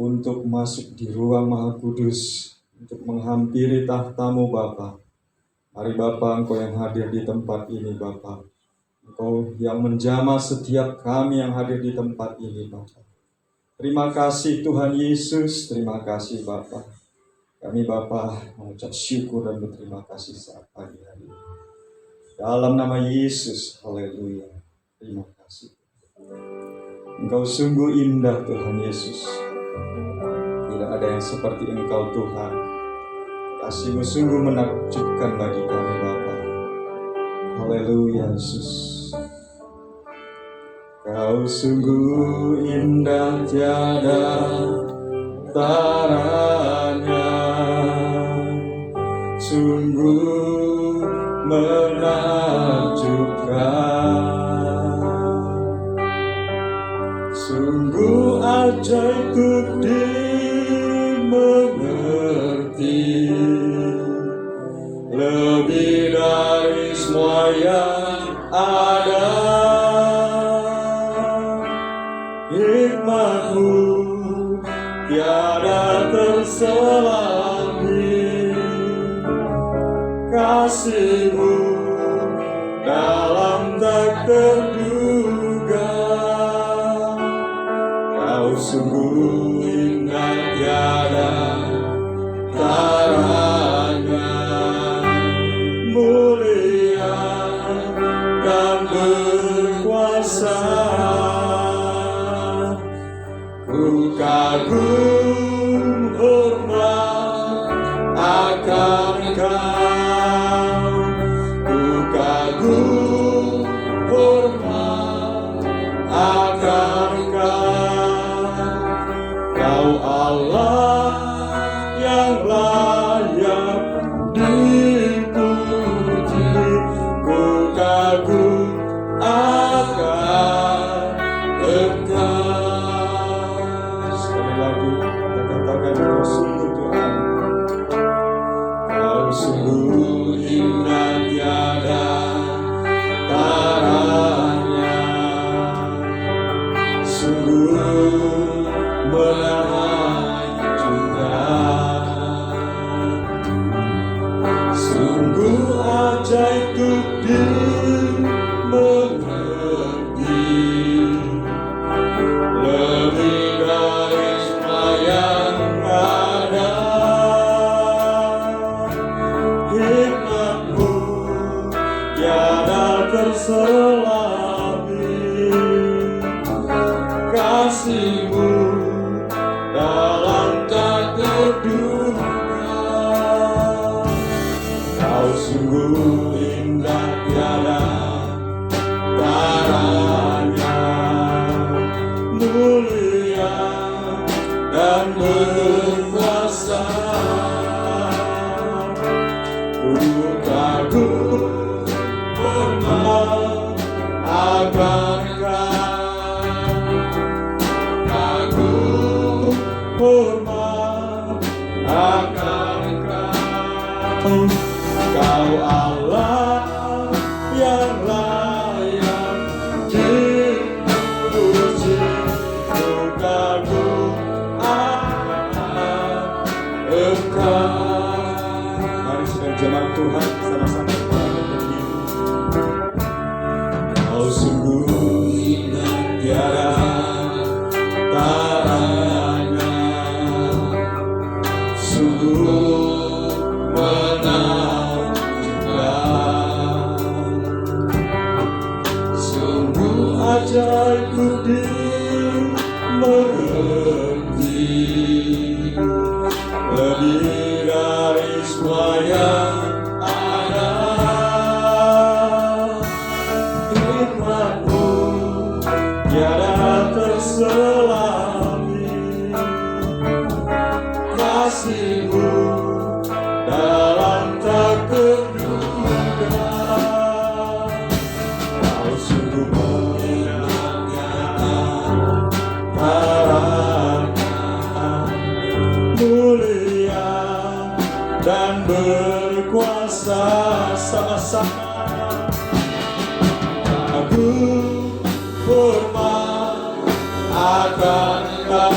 untuk masuk di ruang Maha Kudus, untuk menghampiri tahta-Mu Bapa. Mari Bapa, Engkau yang hadir di tempat ini Bapa. Engkau yang menjamah setiap kami yang hadir di tempat ini Bapa. Terima kasih Tuhan Yesus, terima kasih Bapa. Kami Bapa mengucap syukur dan berterima kasih saat pagi hari ini. Dalam nama Yesus, haleluya. Terima kasih. Engkau sungguh indah Tuhan Yesus. Tidak ada yang seperti Engkau Tuhan. Kasih-Mu sungguh menakjubkan bagi kami Bapa. Haleluya Yesus. Kau sungguh indah tiada taranya, sungguh menakjubkan, sungguh ajaib untuk dimengerti, lebih dari semua yang ada. Hikmat-Mu tiada terselami, kasih-Mu dalam tak terduga. Kau sungguh indah tiada taranya, mulia dan berkuasa. Ku kagum hormat akan Kau, ku kagum hormat akan Kau. Kau Allah yang layak dipuji, ku kagum akan Engkau. Sekali lagi kita katakan, Kau sungguh Tuhan, Kau sungguh indah tiada taranya, sungguh menakjubkan, sungguh ajaib untuk dimengerti, lebih dari semua yang ada. Hikmat-Mu tiada terselami, kasih-Mu dalam tak terduga. Kau sungguh indah tiada taranya, mulia dan berkuasa. Ku kagum hormat akan Kau, kagum hormat akan Kau. Kau Allah yang layak dipuji, ku kagum akan Engkau. Mari sedang jemaat Tuhan sama-sama berdiri. Kau sungguh indah tiada taranya, sungguh menakjubkan, sungguh ajaib untuk dimengerti, lebih dari semua yang ada. Hikmat-Mu tiada terselami, kasih-Mu dalam tak terduga. Kau sungguh indah tiada taranya, mulia dan berkuasa. Sama-sama kagum hormat akan Kau,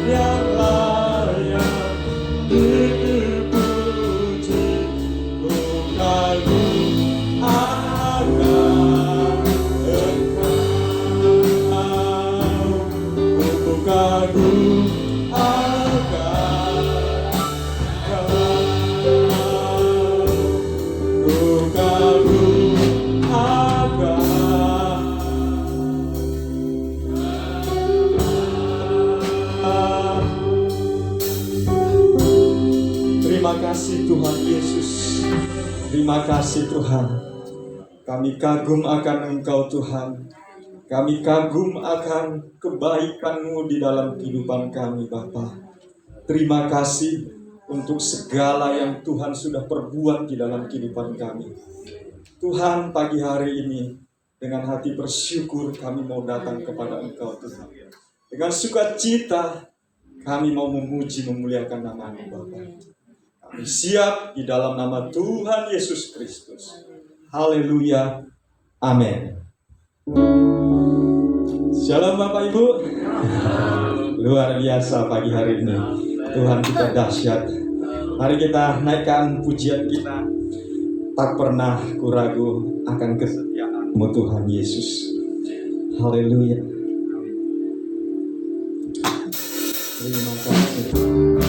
Yang layak Terima kasih Tuhan Yesus. Terima kasih Tuhan. Kami kagum akan Engkau Tuhan. Kami kagum akan kebaikan-Mu di dalam kehidupan kami Bapa. Terima kasih untuk segala yang Tuhan sudah perbuat di dalam kehidupan kami. Tuhan, pagi hari ini dengan hati bersyukur kami mau datang kepada Engkau Tuhan. Dengan sukacita kami mau memuji memuliakan nama-Mu Bapa. Kami siap di dalam nama Tuhan Yesus Kristus. Haleluya. Amin. Shalom Bapak Ibu. Luar biasa pagi hari ini. Tuhan kita dahsyat. Mari kita naikkan pujian kita. Tak pernah kuragu akan kesetiaan-Mu Tuhan Yesus. Haleluya. Terima kasih.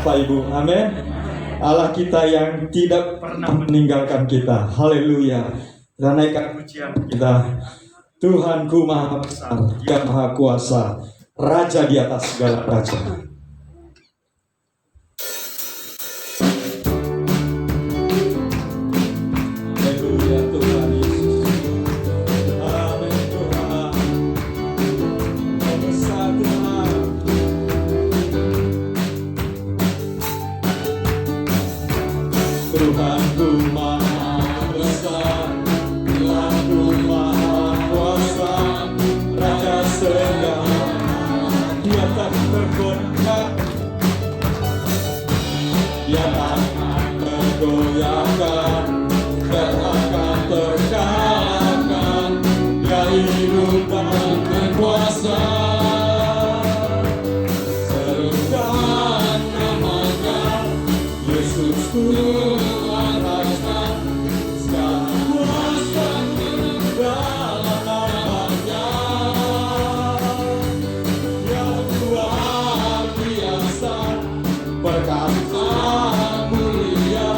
Bapak Ibu. Amin. Allah kita yang tidak pernah meninggalkan kita. Haleluya. Dan naikkan pujian kita. Tuhanku Maha Besar, Dia Maha Kuasa, Raja di atas segala raja. Tuhanku Maha Besar, Tuhanku Maha Kuasa, Raja segala, Dia tak tergoyahkan, Dia tak tergoyahkan, Dia akan terkalahkan, Dia hidup dan berkuasa. Serukan namanya, Yesus Tuhan Raja, segala kuasa dalam namanya. Yang luar biasa, perkasa mulia,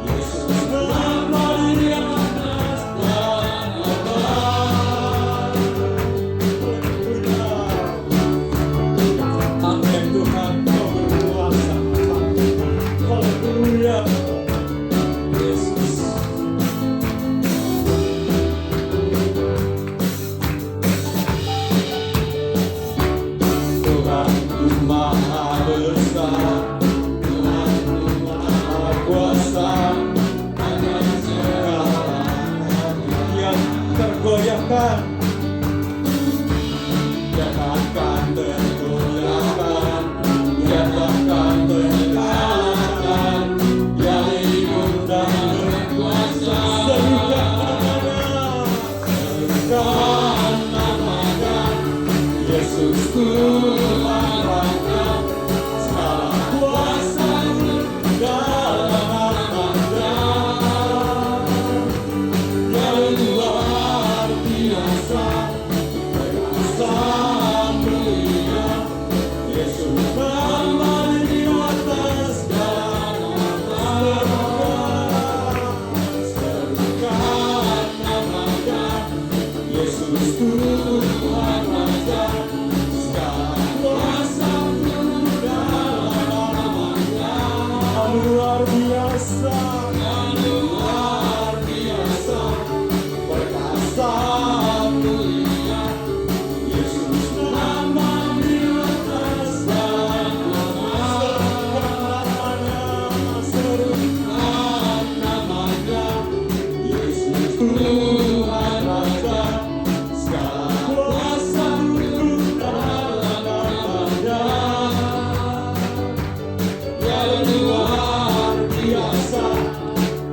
Yesus nama Dia atas dan abad. Amin. Tuhan Kau berkuasa. Haleluya. Yesus. Tuhanku Maha Besar, Tuhanku Maha Kuasa, akan segala yang tergoyahkan, Dia takkan tergoyahkan, Dia takkan terkalahkan, Dia hidup dan berkuasa. Serukan namanya, Yesus Tuhan Raja, segala kuasa dalam namanya. Yang luar biasa, perkasa mulia, Yesus nama di atas segala nama. Serukan namanya, Yesus Tuhan Raja, segala kuasa dalam namanya. Luar biasa, luar biasa, perkasa mulia, Yesus nama di atas segala nama. Serukan namanya, Yesus Tuhan Raja, segala kuasa dalam namanya. Yang luar biasa,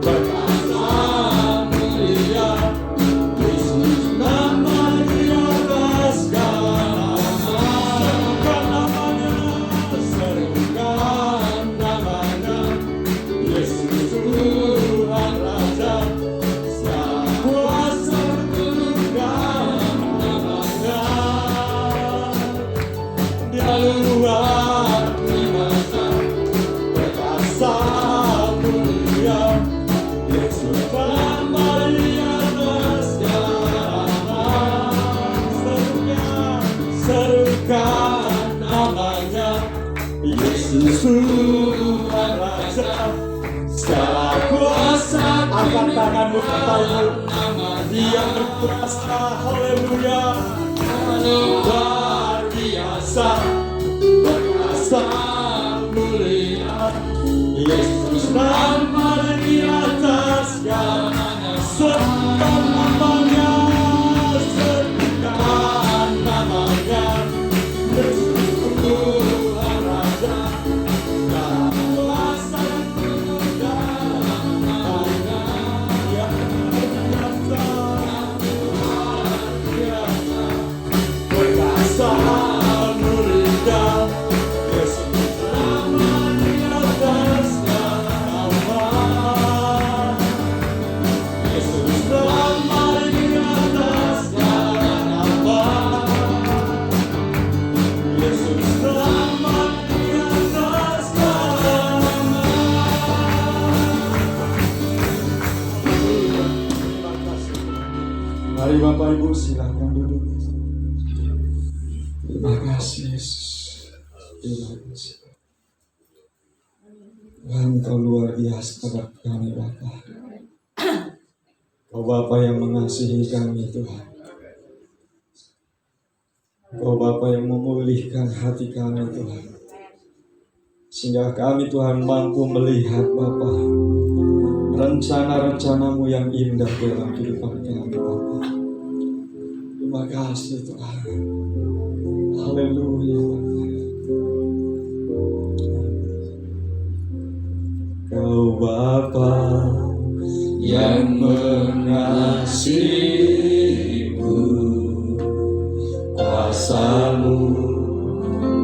perkasa mulia, Yesus nama di atas segala nama. Serukan namanya, Yesus Tuhan Raja, segala kuasa dalam namanya. Dia luar biasa, perkasa mulia, Yesus nama di atas segala nama. Serukan namanya, Yesus Tuhan Raja, segala kuasa. Angkat tanganmu Bapak Ibu, Dia berkuasa. Haleluya. Luar biasa, perkasa mulia, Yesus nama di atas segala. Serukan namanya, serukan namanya, Yesus Tuhan Raja, segala kuasa dalam namanya. Yang luar biasa, perkasa mulia, Bapak Ibu silakan duduk. Terima kasih Yesus. Terima kasih. Tuhan, Kau luar biasa pada kami Bapak. Kau Bapa yang mengasihi kami Tuhan. Kau Bapa yang memulihkan hati kami Tuhan. Sehingga kami Tuhan mampu melihat Bapa rencana-rencana-Mu yang indah dalam kehidupan kami Bapa. Terima kasih Tuhan. Haleluya. Kau Bapa yang mengasihiku, kuasa-Mu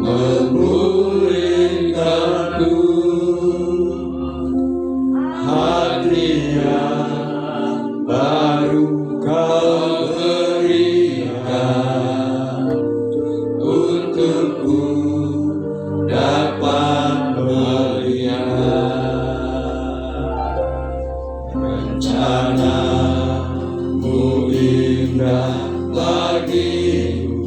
memulihkanku, hati yang baru Kau berikan untukku dapat melihat rencana-Mu indah bagiku.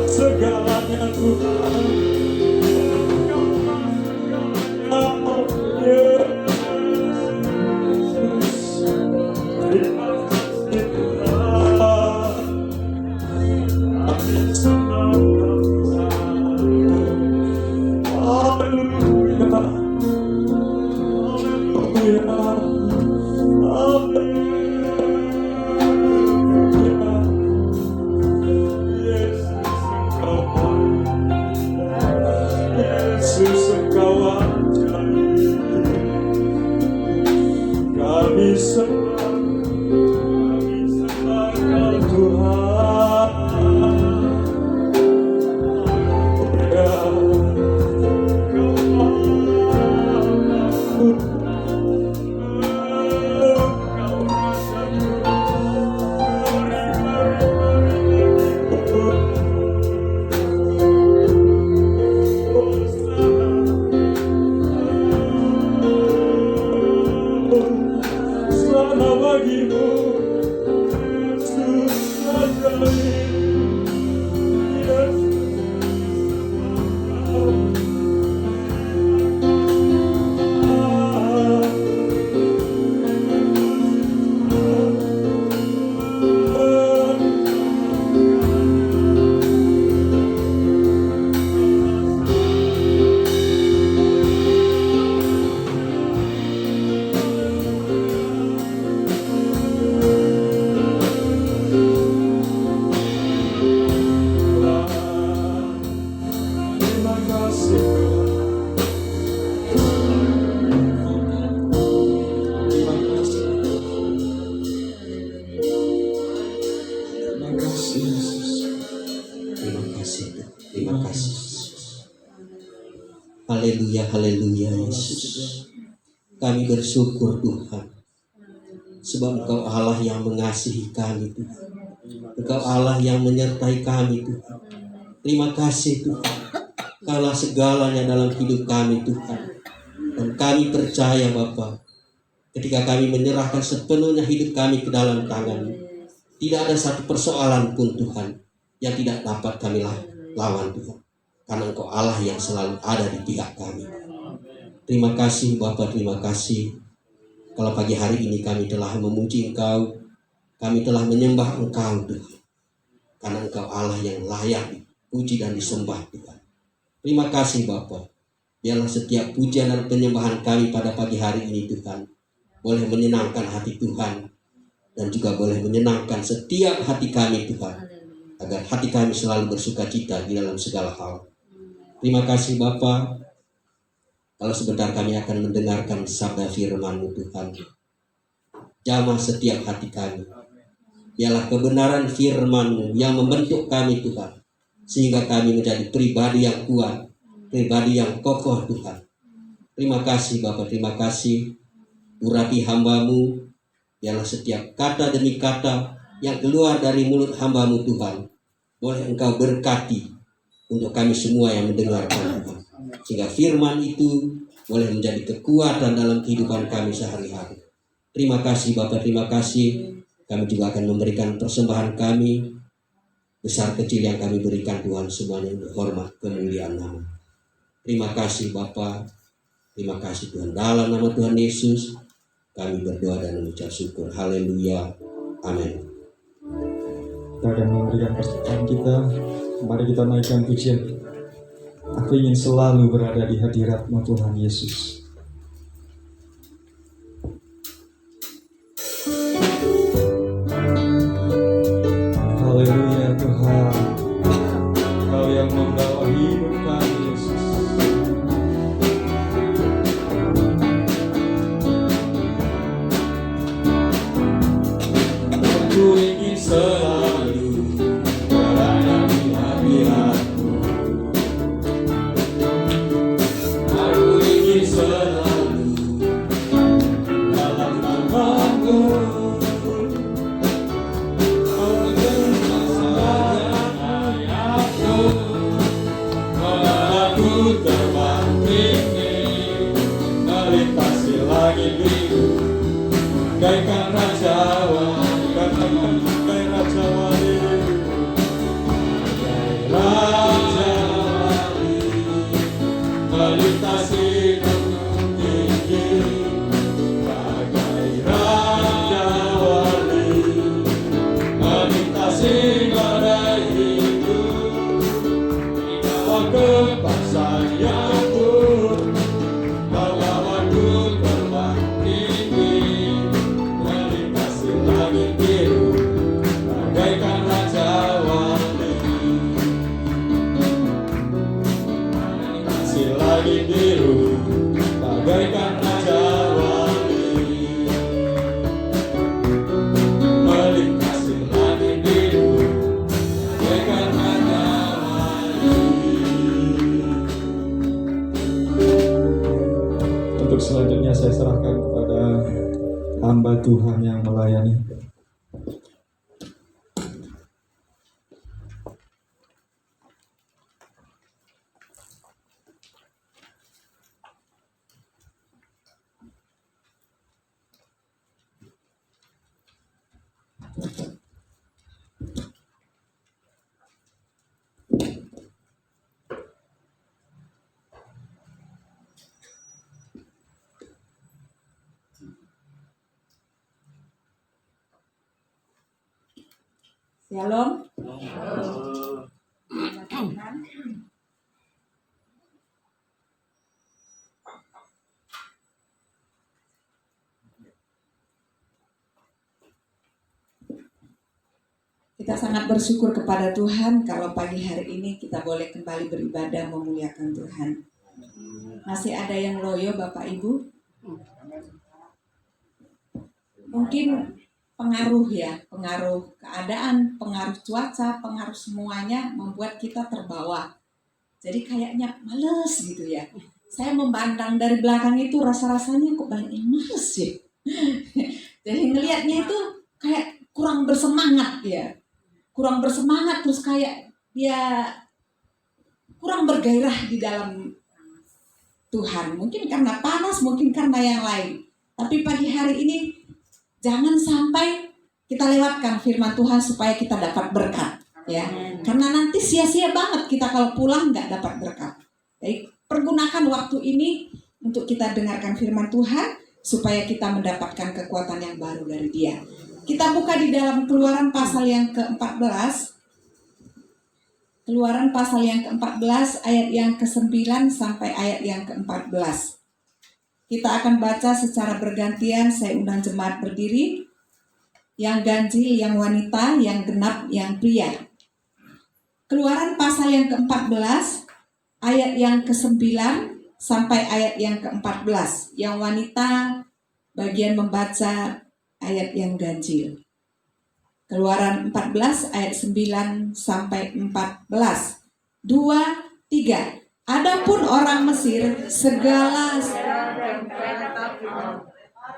Segalanya Tuhan, Yesus Engkau ajaib, kami sembah Kau Tuhan. Ya, sana bagimu Yesus ajaib, terima kasih Yesus. Terima kasih, terima kasih. Haleluya, haleluya Yesus. Kami bersyukur Tuhan, sebab Engkau Allah yang mengasihi kami Tuhan. Engkau Allah yang menyertai kami Tuhan. Terima kasih Tuhan, Kaulah segalanya dalam hidup kami Tuhan. Dan kami percaya Bapa, ketika kami menyerahkan sepenuhnya hidup kami ke dalam tangan-Mu, tidak ada satu persoalan pun Tuhan yang tidak dapat kami lawan Tuhan. Karena Engkau Allah yang selalu ada di pihak kami. Terima kasih Bapa, terima kasih. Kalau pagi hari ini kami telah memuji Engkau, kami telah menyembah Engkau Tuhan. Karena Engkau Allah yang layak dipuji dan disembah Tuhan. Terima kasih Bapa. Biarlah setiap pujian dan penyembahan kami pada pagi hari ini Tuhan boleh menyenangkan hati Tuhan, dan juga boleh menyenangkan setiap hati kami Tuhan, agar hati kami selalu bersuka cita di dalam segala hal. Terima kasih Bapa. Kalau sebentar kami akan mendengarkan sabda firman-Mu Tuhan, jamah setiap hati kami. Biarlah kebenaran firman-Mu yang membentuk kami Tuhan, sehingga kami menjadi pribadi yang kuat, pribadi yang kokoh Tuhan. Terima kasih Bapa, terima kasih. Urapi hamba-Mu, biarlah setiap kata demi kata yang keluar dari mulut hamba-Mu Tuhan, boleh Engkau berkati untuk kami semua yang mendengarkan Tuhan. Sehingga firman itu boleh menjadi kekuatan dalam kehidupan kami sehari-hari. Terima kasih Bapa, terima kasih. Kami juga akan memberikan persembahan kami, besar kecil yang kami berikan Tuhan, semuanya untuk hormat kemuliaan nama. Terima kasih Bapa, terima kasih Tuhan. Dalam nama Tuhan Yesus kami berdoa dan mengucap syukur. Haleluya, amin. Kita akan memberikan persembahan kita. Mari kita naikkan pujian. Aku ingin selalu berada di hadirat-Mu Tuhan Yesus. Haleluya Tuhan, Kau yang membawa hidup kami Yesus. Aku ingin selalu berada di hadirat-Mu. Aku ingin Shalom. Kita sangat bersyukur kepada Tuhan kalau pagi hari ini kita boleh kembali beribadah memuliakan Tuhan. Masih ada yang loyo Bapak Ibu? Mungkin pengaruh keadaan, pengaruh cuaca, pengaruh semuanya membuat kita terbawa. Jadi kayaknya males gitu ya. Saya memandang dari belakang itu rasa-rasanya kok banyak yang males ya. Jadi ngelihatnya itu kayak kurang bersemangat ya. Kurang bersemangat terus kayak dia kurang bergairah di dalam Tuhan. Mungkin karena panas, mungkin karena yang lain. Tapi pagi hari ini jangan sampai kita lewatkan firman Tuhan supaya kita dapat berkat, ya. Karena nanti sia-sia banget kita kalau pulang nggak dapat berkat. Jadi pergunakan waktu ini untuk kita dengarkan firman Tuhan supaya kita mendapatkan kekuatan yang baru dari Dia. Kita buka di dalam Keluaran pasal yang ke-14. Keluaran pasal yang ke-14 ayat yang ke-9 sampai ayat yang ke-14. Kita akan baca secara bergantian, saya undang jemaat berdiri. Yang ganjil, yang wanita, yang genap, yang pria. Keluaran pasal yang ke-14 ayat yang ke-9 sampai ayat yang ke-14. Yang wanita bagian membaca ayat yang ganjil. Keluaran 14 ayat 9 sampai 14. 2, 3. Adapun orang Mesir segala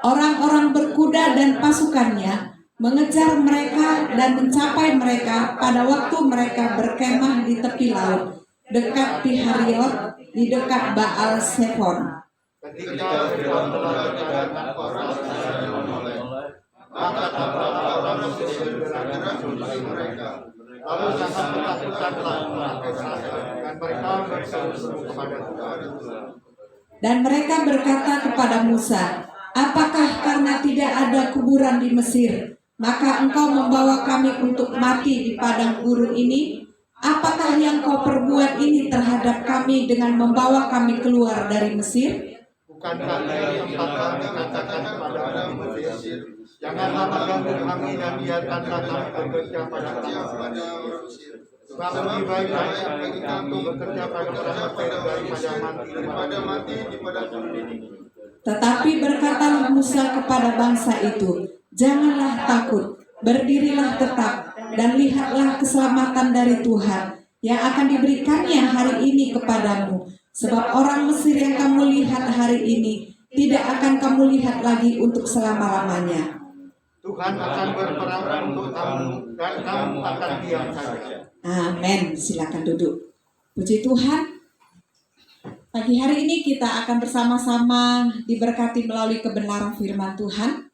orang-orang berkuda dan pasukannya mengejar mereka dan mencapai mereka pada waktu mereka berkemah di tepi laut dekat Pihariot di dekat Baal Zephon. Ketika Firaun telah mengatakan orang orang Mesir bergerak menuju mereka. Lalu sangat ketakutanlah orang Israel dan mereka berseru-seru kepada Tuhan. Dan mereka berkata kepada Musa, apakah karena tidak ada kuburan di Mesir, maka engkau membawa kami untuk mati di padang gurun ini? Apakah yang kau perbuat ini terhadap kami dengan membawa kami keluar dari Mesir? Bukankah ini tempat kami katakan kepada orang Mesir, janganlah mengganggu kami dan biarkanlah kami bekerja pada orang Mesir. Sebab lebih baik bagi kami bekerja pada orang Mesir daripada mati di padang gurun ini. Tetapi berkatalah Musa kepada bangsa itu, janganlah takut, berdirilah tetap, dan lihatlah keselamatan dari Tuhan yang akan diberikannya hari ini kepadamu. Sebab orang Mesir yang kamu lihat hari ini tidak akan kamu lihat lagi untuk selama-lamanya. Tuhan akan berperang untuk kamu dan kamu akan diam saja. Amin. Silakan duduk. Puji Tuhan. Pagi hari ini kita akan bersama-sama diberkati melalui kebenaran firman Tuhan.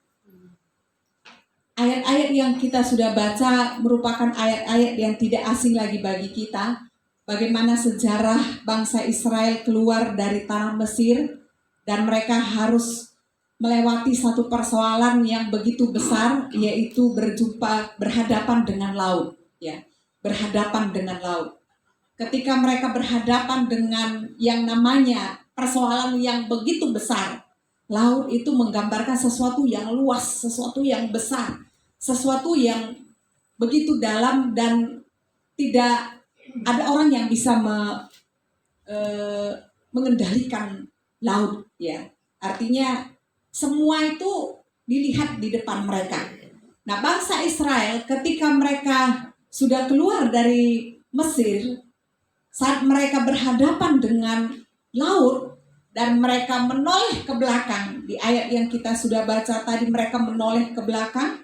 Ayat-ayat yang kita sudah baca merupakan ayat-ayat yang tidak asing lagi bagi kita. Bagaimana sejarah bangsa Israel keluar dari tanah Mesir dan mereka harus melewati satu persoalan yang begitu besar, yaitu berhadapan dengan laut, ya. Berhadapan dengan laut. Ketika mereka berhadapan dengan yang namanya persoalan yang begitu besar, laut itu menggambarkan sesuatu yang luas, sesuatu yang besar, sesuatu yang begitu dalam dan tidak ada orang yang bisa mengendalikan laut, ya. Artinya semua itu dilihat di depan mereka. Nah, bangsa Israel ketika mereka sudah keluar dari Mesir, saat mereka berhadapan dengan laut dan mereka menoleh ke belakang, di ayat yang kita sudah baca tadi mereka menoleh ke belakang,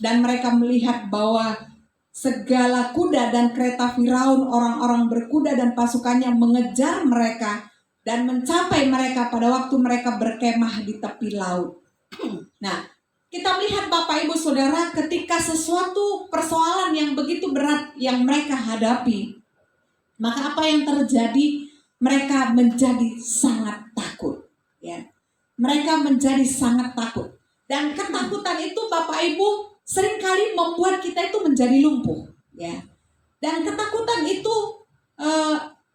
dan mereka melihat bahwa segala kuda dan kereta Firaun, orang-orang berkuda dan pasukannya mengejar mereka dan mencapai mereka pada waktu mereka berkemah di tepi laut. Nah, kita melihat Bapak Ibu Saudara, ketika sesuatu persoalan yang begitu berat yang mereka hadapi, maka apa yang terjadi? Mereka menjadi sangat takut, ya. Mereka menjadi sangat takut. Dan ketakutan itu Bapak Ibu seringkali membuat kita itu menjadi lumpuh, ya. Dan ketakutan itu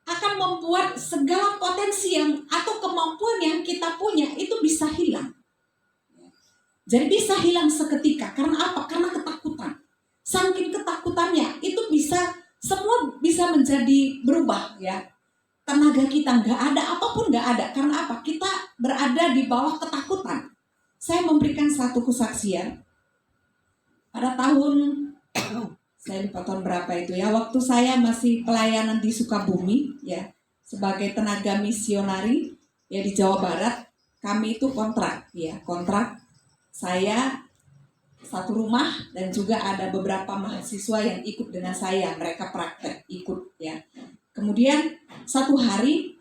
akan membuat segala potensi yang atau kemampuan yang kita punya itu bisa hilang. Jadi bisa hilang seketika. Karena apa? Karena ketakutan. Saking ketakutannya itu semua bisa menjadi berubah, ya. Tenaga kita nggak ada, apapun nggak ada. Karena apa? Kita berada di bawah ketakutan. Saya memberikan satu kesaksian. Pada tahun, saya lupa tahun berapa itu ya, waktu saya masih pelayanan di Sukabumi, ya, sebagai tenaga misionari, ya, di Jawa Barat, kami itu kontrak, ya, kontrak. Saya satu rumah dan juga ada beberapa mahasiswa yang ikut dengan saya, mereka praktek ikut, ya. Kemudian satu hari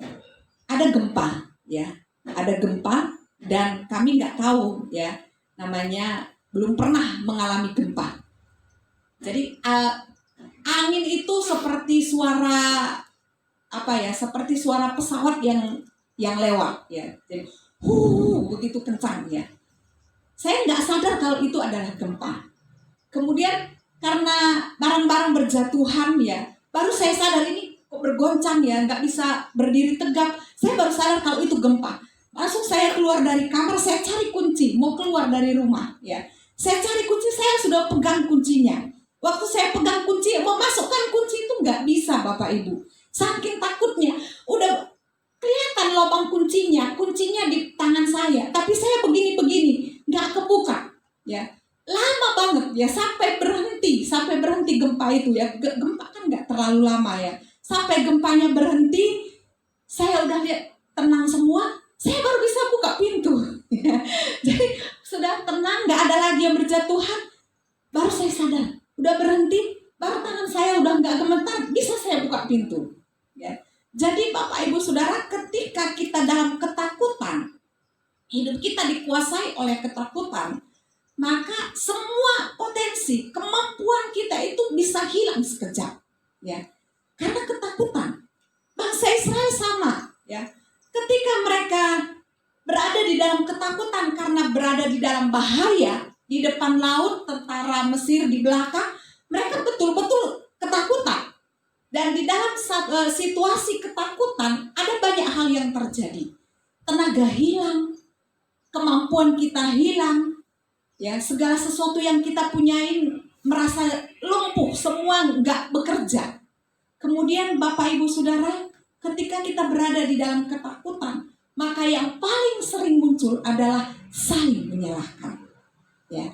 ada gempa, ya, ada gempa dan kami nggak tahu, ya, namanya belum pernah mengalami gempa. Jadi angin itu seperti suara seperti suara pesawat yang lewat, ya. Jadi begitu kencang, ya. Saya nggak sadar kalau itu adalah gempa. Kemudian karena barang-barang berjatuhan, ya, baru saya sadar ini kok bergoncang, ya, nggak bisa berdiri tegak. Saya baru sadar kalau itu gempa. Langsung saya keluar dari kamar, saya cari kunci, mau keluar dari rumah, ya. Saya cari kunci, saya sudah pegang kuncinya. Waktu saya pegang kunci, mau masukkan kunci itu nggak bisa, Bapak Ibu. Saking takutnya, udah kelihatan lubang kuncinya di tangan saya, tapi saya begini-begini, nggak kebuka, ya. Lama banget, ya, sampai berhenti gempa itu, ya. Gempa kan nggak terlalu lama, ya. Sampai gempanya berhenti, saya udah lihat tenang semua, saya baru bisa buka pintu. Ya. Jadi sudah tenang, nggak ada lagi yang berjatuhan, baru saya sadar, udah berhenti, baru tangan saya udah nggak gemetar, bisa saya buka pintu. Ya. Jadi Bapak Ibu Saudara, ketika kita dalam ketakutan, hidup kita dikuasai oleh ketakutan, maka semua potensi, kemampuan kita itu bisa hilang sekejap, ya. Karena ketakutan. Bangsa Israel sama, ya. Ketika mereka berada di dalam ketakutan karena berada di dalam bahaya, di depan laut, tentara Mesir di belakang, mereka betul-betul ketakutan. Dan di dalam situasi ketakutan, ada banyak hal yang terjadi. Tenaga hilang, kemampuan kita hilang, ya, segala sesuatu yang kita punyain merasa lumpuh, semua nggak bekerja. Kemudian Bapak Ibu Saudara, ketika kita berada di dalam ketakutan, maka yang paling sering muncul adalah saling menyalahkan. Ya,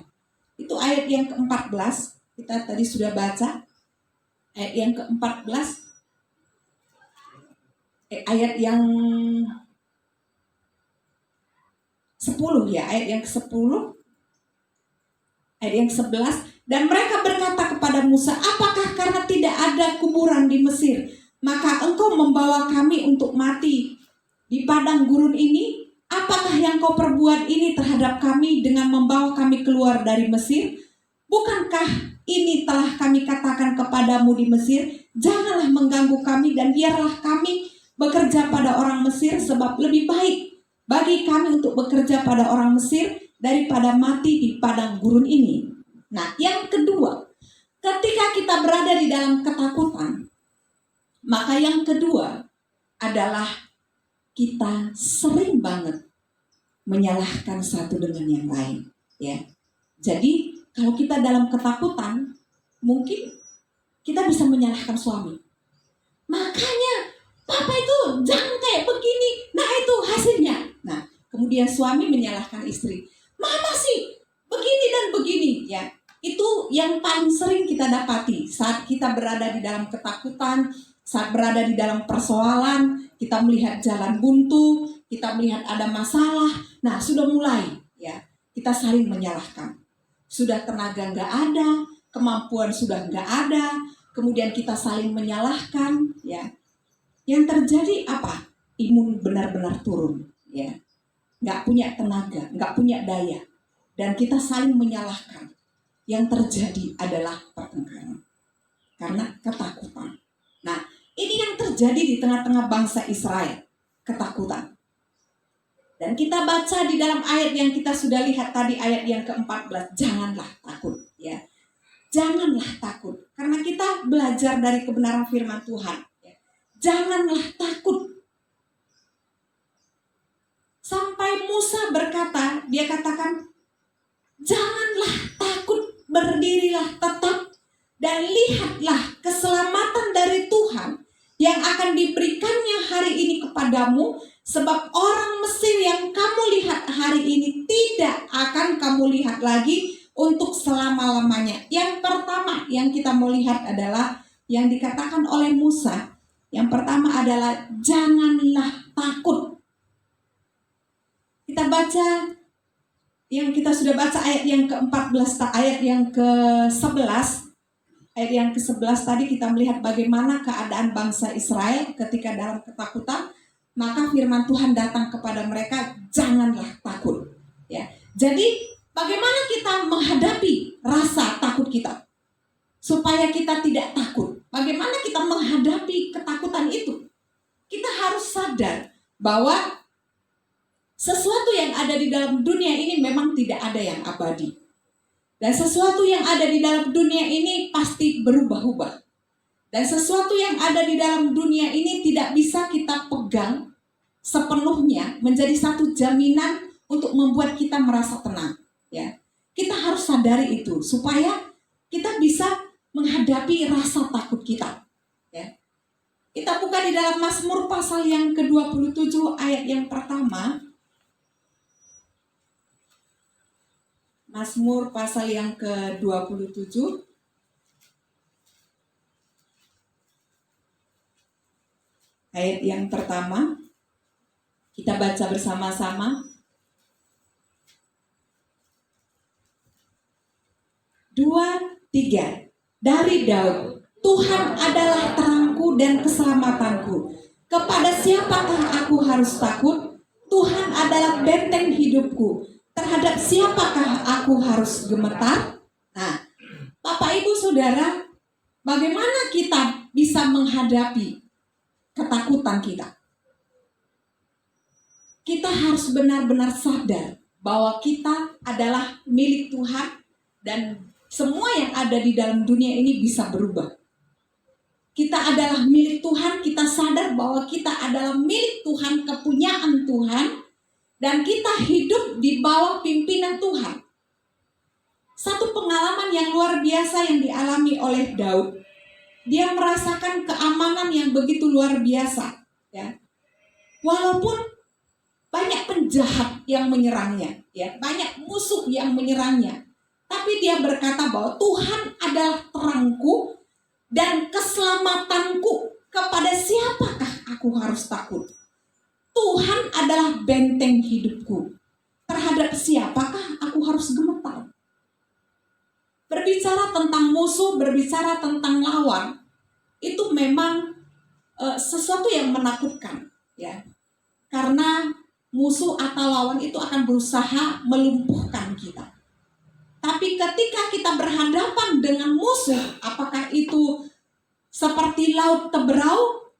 itu ayat yang ke-14, kita tadi sudah baca. Ayat yang ke-14, ayat yang 10, ya, ayat yang ke-10, ayat yang 11. Dan mereka berkata kepada Musa, apakah karena tidak ada kuburan di Mesir, maka engkau membawa kami untuk mati di padang gurun ini? Apakah yang kau perbuat ini terhadap kami dengan membawa kami keluar dari Mesir? Bukankah ini telah kami katakan kepadamu di Mesir, janganlah mengganggu kami dan biarlah kami bekerja pada orang Mesir, sebab lebih baik bagi kami untuk bekerja pada orang Mesir daripada mati di padang gurun ini. Nah, yang kedua, ketika kita berada di dalam ketakutan, maka yang kedua adalah kita sering banget menyalahkan satu dengan yang lain, ya. Jadi kalau kita dalam ketakutan, mungkin kita bisa menyalahkan suami. Makanya papa itu jangan kayak begini. Nah, itu hasilnya. Nah, kemudian suami menyalahkan istri. Mama sih begini dan begini, ya. Itu yang paling sering kita dapati saat kita berada di dalam ketakutan, saat berada di dalam persoalan, kita melihat jalan buntu, kita melihat ada masalah. Nah, sudah mulai, ya, kita saling menyalahkan. sudah tenaga nggak ada, kemampuan sudah nggak ada, kemudian kita saling menyalahkan, ya. Yang terjadi apa? Imun benar-benar turun, ya. Nggak punya tenaga, nggak punya daya, dan kita saling menyalahkan. Yang terjadi adalah pertengkaran karena ketakutan. Nah, ini yang terjadi di tengah-tengah bangsa Israel, ketakutan. Dan kita baca di dalam ayat yang kita sudah lihat tadi, ayat yang ke-14, janganlah takut, ya. Janganlah takut, karena kita belajar dari kebenaran firman Tuhan, ya. Janganlah takut. Sampai Musa berkata, dia katakan, janganlah takut, berdirilah tetap, dan lihatlah keselamatan dari Tuhan yang akan diberikannya hari ini kepadamu, sebab orang Mesir yang kamu lihat hari ini tidak akan kamu lihat lagi untuk selama-lamanya. Yang pertama yang kita mau lihat adalah yang dikatakan oleh Musa. Yang pertama adalah janganlah takut. Kita baca yang kita sudah baca ayat yang ke-14, ayat yang ke-11. Ayat yang ke-11 tadi kita melihat bagaimana keadaan bangsa Israel ketika dalam ketakutan. Maka firman Tuhan datang kepada mereka, janganlah takut. Ya, jadi bagaimana kita menghadapi rasa takut kita supaya kita tidak takut? Bagaimana kita menghadapi ketakutan itu? Kita harus sadar bahwa sesuatu yang ada di dalam dunia ini memang tidak ada yang abadi. Dan sesuatu yang ada di dalam dunia ini pasti berubah-ubah. Dan sesuatu yang ada di dalam dunia ini tidak bisa kita pegang sepenuhnya menjadi satu jaminan untuk membuat kita merasa tenang. Ya, kita harus sadari itu supaya kita bisa menghadapi rasa takut kita. Ya, kita buka di dalam Mazmur pasal yang ke-27 ayat yang pertama. Mazmur pasal yang ke-27. Ayat yang pertama, kita baca bersama-sama. 2, 3. Dari Daud, Tuhan adalah terangku dan keselamatanku. Kepada siapakah aku harus takut? Tuhan adalah benteng hidupku. Terhadap siapakah aku harus gemetar? Nah, Bapak Ibu Saudara, bagaimana kita bisa menghadapi ketakutan kita? Kita harus benar-benar sadar bahwa kita adalah milik Tuhan dan semua yang ada di dalam dunia ini bisa berubah. Kita adalah milik Tuhan, kita sadar bahwa kita adalah milik Tuhan, kepunyaan Tuhan, dan kita hidup di bawah pimpinan Tuhan. Satu pengalaman yang luar biasa yang dialami oleh Daud. Dia merasakan keamanan yang begitu luar biasa. Ya. Walaupun banyak penjahat yang menyerangnya, ya, banyak musuh yang menyerangnya, tapi dia berkata bahwa Tuhan adalah terangku dan keselamatanku. Kepada siapakah aku harus takut? Tuhan adalah benteng hidupku. Terhadap siapakah aku harus gemetar? Berbicara tentang musuh, berbicara tentang lawan, itu memang sesuatu yang menakutkan, ya. Karena musuh atau lawan itu akan berusaha melumpuhkan kita. Tapi ketika kita berhadapan dengan musuh, apakah itu seperti laut Teberau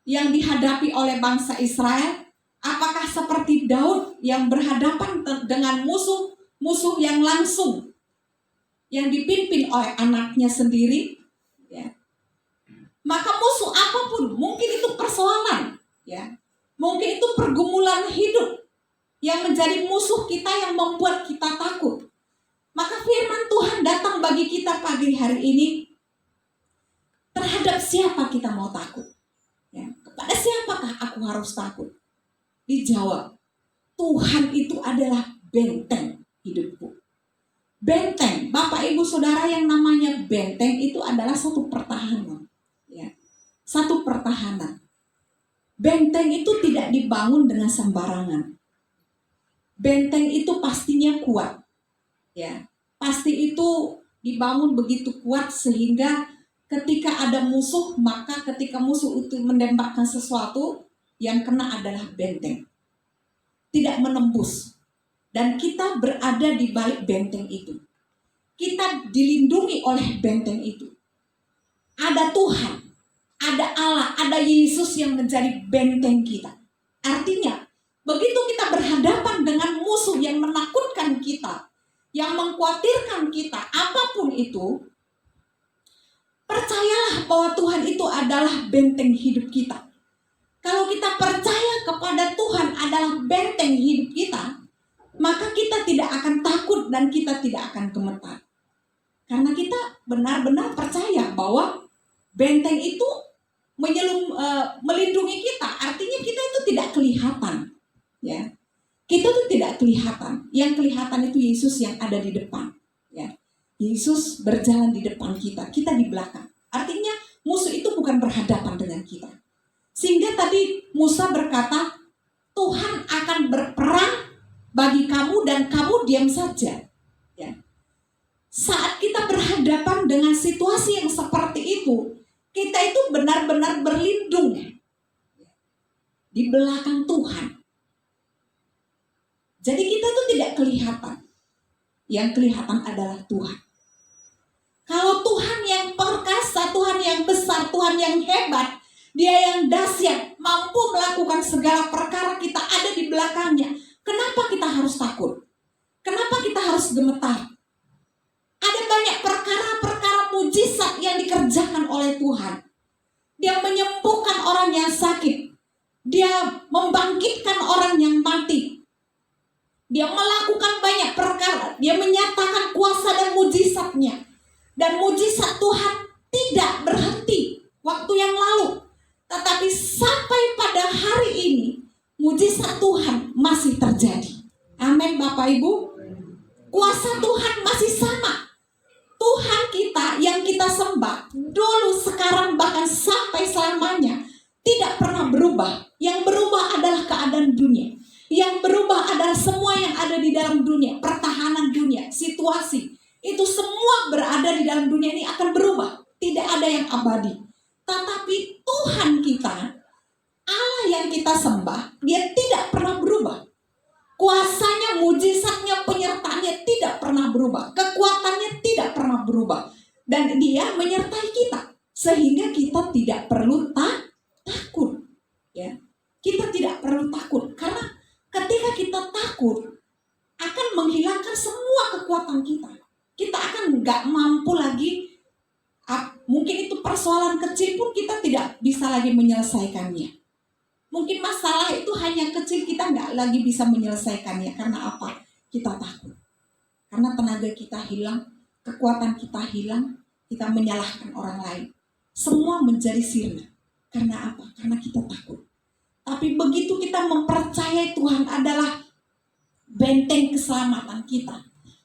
yang dihadapi oleh bangsa Israel? Apakah seperti Daud yang berhadapan dengan musuh yang langsung, yang dipimpin oleh anaknya sendiri? Ya. Maka musuh apapun, mungkin itu persoalan, ya, mungkin itu pergumulan hidup yang menjadi musuh kita yang membuat kita takut. Maka firman Tuhan datang bagi kita pagi hari ini. Terhadap siapa kita mau takut? Ya, kepada siapakah aku harus takut? Dijawab, Tuhan itu adalah benteng hidupku. Benteng, Bapak Ibu Saudara, yang namanya benteng itu adalah satu pertahanan. Ya, satu pertahanan. Benteng itu tidak dibangun dengan sembarangan. Benteng itu pastinya kuat. Ya, pasti itu dibangun begitu kuat sehingga ketika ada musuh, maka ketika musuh itu menembakkan sesuatu, yang kena adalah benteng. Tidak menembus. Dan kita berada di balik benteng itu. Kita dilindungi oleh benteng itu. Ada Tuhan, ada Allah, ada Yesus yang menjadi benteng kita. Artinya, begitu kita berhadapan dengan musuh yang menakutkan kita, yang mengkhawatirkan kita, apapun itu, percayalah bahwa Tuhan itu adalah benteng hidup kita. Kalau kita percaya kepada Tuhan adalah benteng hidup kita, maka kita tidak akan takut dan kita tidak akan gemetar. Karena kita benar-benar percaya bahwa benteng itu melindungi kita. Artinya kita itu tidak kelihatan, ya. Kita itu tidak kelihatan. Yang kelihatan itu Yesus yang ada di depan, ya. Yesus berjalan di depan kita, kita di belakang. Artinya musuh itu bukan berhadapan dengan kita. Sehingga tadi Musa berkata, Tuhan akan berperang bagi kamu dan kamu diam saja. Ya. Saat kita berhadapan dengan situasi yang seperti itu, kita itu benar-benar berlindung di belakang Tuhan. Jadi kita itu tidak kelihatan. Yang kelihatan adalah Tuhan. Kalau Tuhan yang perkasa, Tuhan yang besar, Tuhan yang hebat, Dia yang dahsyat, mampu melakukan segala perkara, kita ada di belakangnya. Kenapa kita harus takut? Kenapa kita harus gemetar? Ada banyak perkara-perkara mujizat yang dikerjakan oleh Tuhan. Dia menyembuhkan orang yang sakit. Dia membangkitkan orang yang mati. Dia melakukan banyak perkara. Dia menyatakan kuasa dan mujizatnya. Dan mujizat Tuhan tidak berhenti waktu yang lalu. Tetapi sampai pada hari ini, mujizat Tuhan masih terjadi. Amin Bapak Ibu. Kuasa Tuhan masih sama. Tuhan kita yang kita sembah dulu, sekarang, bahkan sampai selamanya tidak pernah berubah. Yang berubah adalah keadaan dunia. Yang berubah adalah semua yang ada di dalam dunia. Pertahanan dunia, situasi. Itu semua berada di dalam dunia ini akan berubah. Tidak ada yang abadi. Tetapi Tuhan kita, Allah yang kita sembah, Dia tidak pernah berubah. Kuasanya, mujizatnya, penyertaannya tidak pernah berubah. Kekuatannya tidak pernah berubah. Dan Dia menyertai kita. Sehingga kita tidak perlu takut. Ya. Kita tidak perlu takut. Karena ketika kita takut, akan menghilangkan semua kekuatan kita. Kita akan nggak mampu lagi. Mungkin itu persoalan kecil pun kita tidak bisa lagi menyelesaikannya. Mungkin masalah itu hanya kecil, kita nggak lagi bisa menyelesaikannya. Karena apa? Kita takut. Karena tenaga kita hilang, kekuatan kita hilang, kita menyalahkan orang lain. Semua menjadi sirna. Karena apa? Karena kita takut. Tapi begitu kita mempercayai Tuhan adalah benteng keselamatan kita,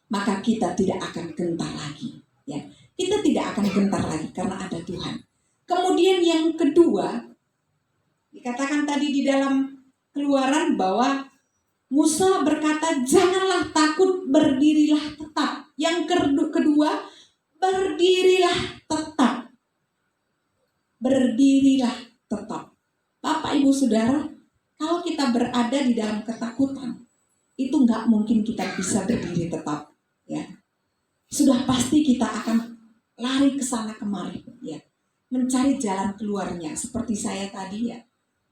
maka kita tidak akan gentar lagi. Ya. Kita tidak akan gentar lagi karena ada Tuhan. Kemudian yang kedua, dikatakan tadi di dalam Keluaran bahwa Musa berkata, janganlah takut, berdirilah tetap. Yang kedua, berdirilah tetap. Berdirilah tetap. Bapak, Ibu, Saudara, kalau kita berada di dalam ketakutan, itu nggak mungkin kita bisa berdiri tetap. Ya. Sudah pasti kita akan lari ke sana kemari, ya, mencari jalan keluarnya. Seperti saya tadi, ya,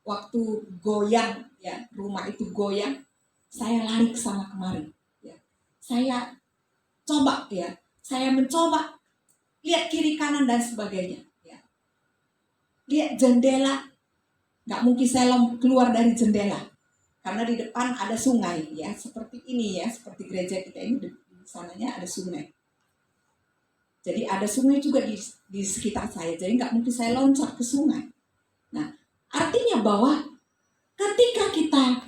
waktu goyang, ya, rumah itu goyang, saya lari ke sana kemari, ya. Saya coba, ya, saya mencoba lihat kiri kanan dan sebagainya, ya. Lihat jendela, nggak mungkin saya keluar dari jendela karena di depan ada sungai, ya, seperti ini, ya, seperti gereja kita ini, di sananya ada sungai. Jadi ada sungai juga di sekitar saya. Jadi nggak mungkin saya loncat ke sungai. Nah, artinya bahwa ketika kita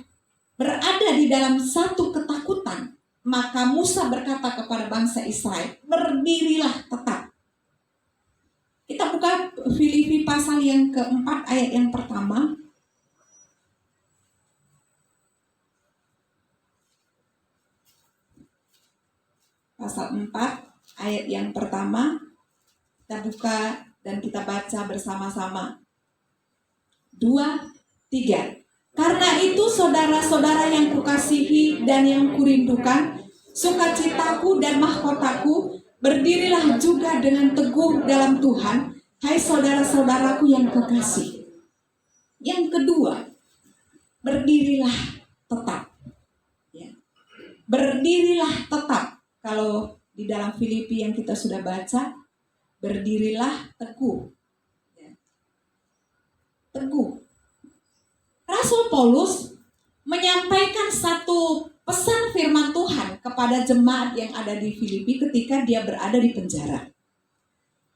berada di dalam satu ketakutan, maka Musa berkata kepada bangsa Israel, berdirilah tetap. Kita buka Filipi pasal yang keempat ayat yang pertama. pasal 4 ayat yang pertama. Kita buka dan kita baca bersama-sama. 2, 3. Karena itu saudara-saudara yang kukasihi dan yang kurindukan, sukacitaku dan mahkotaku, berdirilah juga dengan teguh dalam Tuhan, hai saudara-saudaraku yang kekasih. Yang kedua, berdirilah tetap. Ya. Berdirilah tetap. Kalau di dalam Filipi yang kita sudah baca, berdirilah teguh. Ya. Teguh. Rasul Paulus menyampaikan satu pesan firman Tuhan kepada jemaat yang ada di Filipi ketika dia berada di penjara.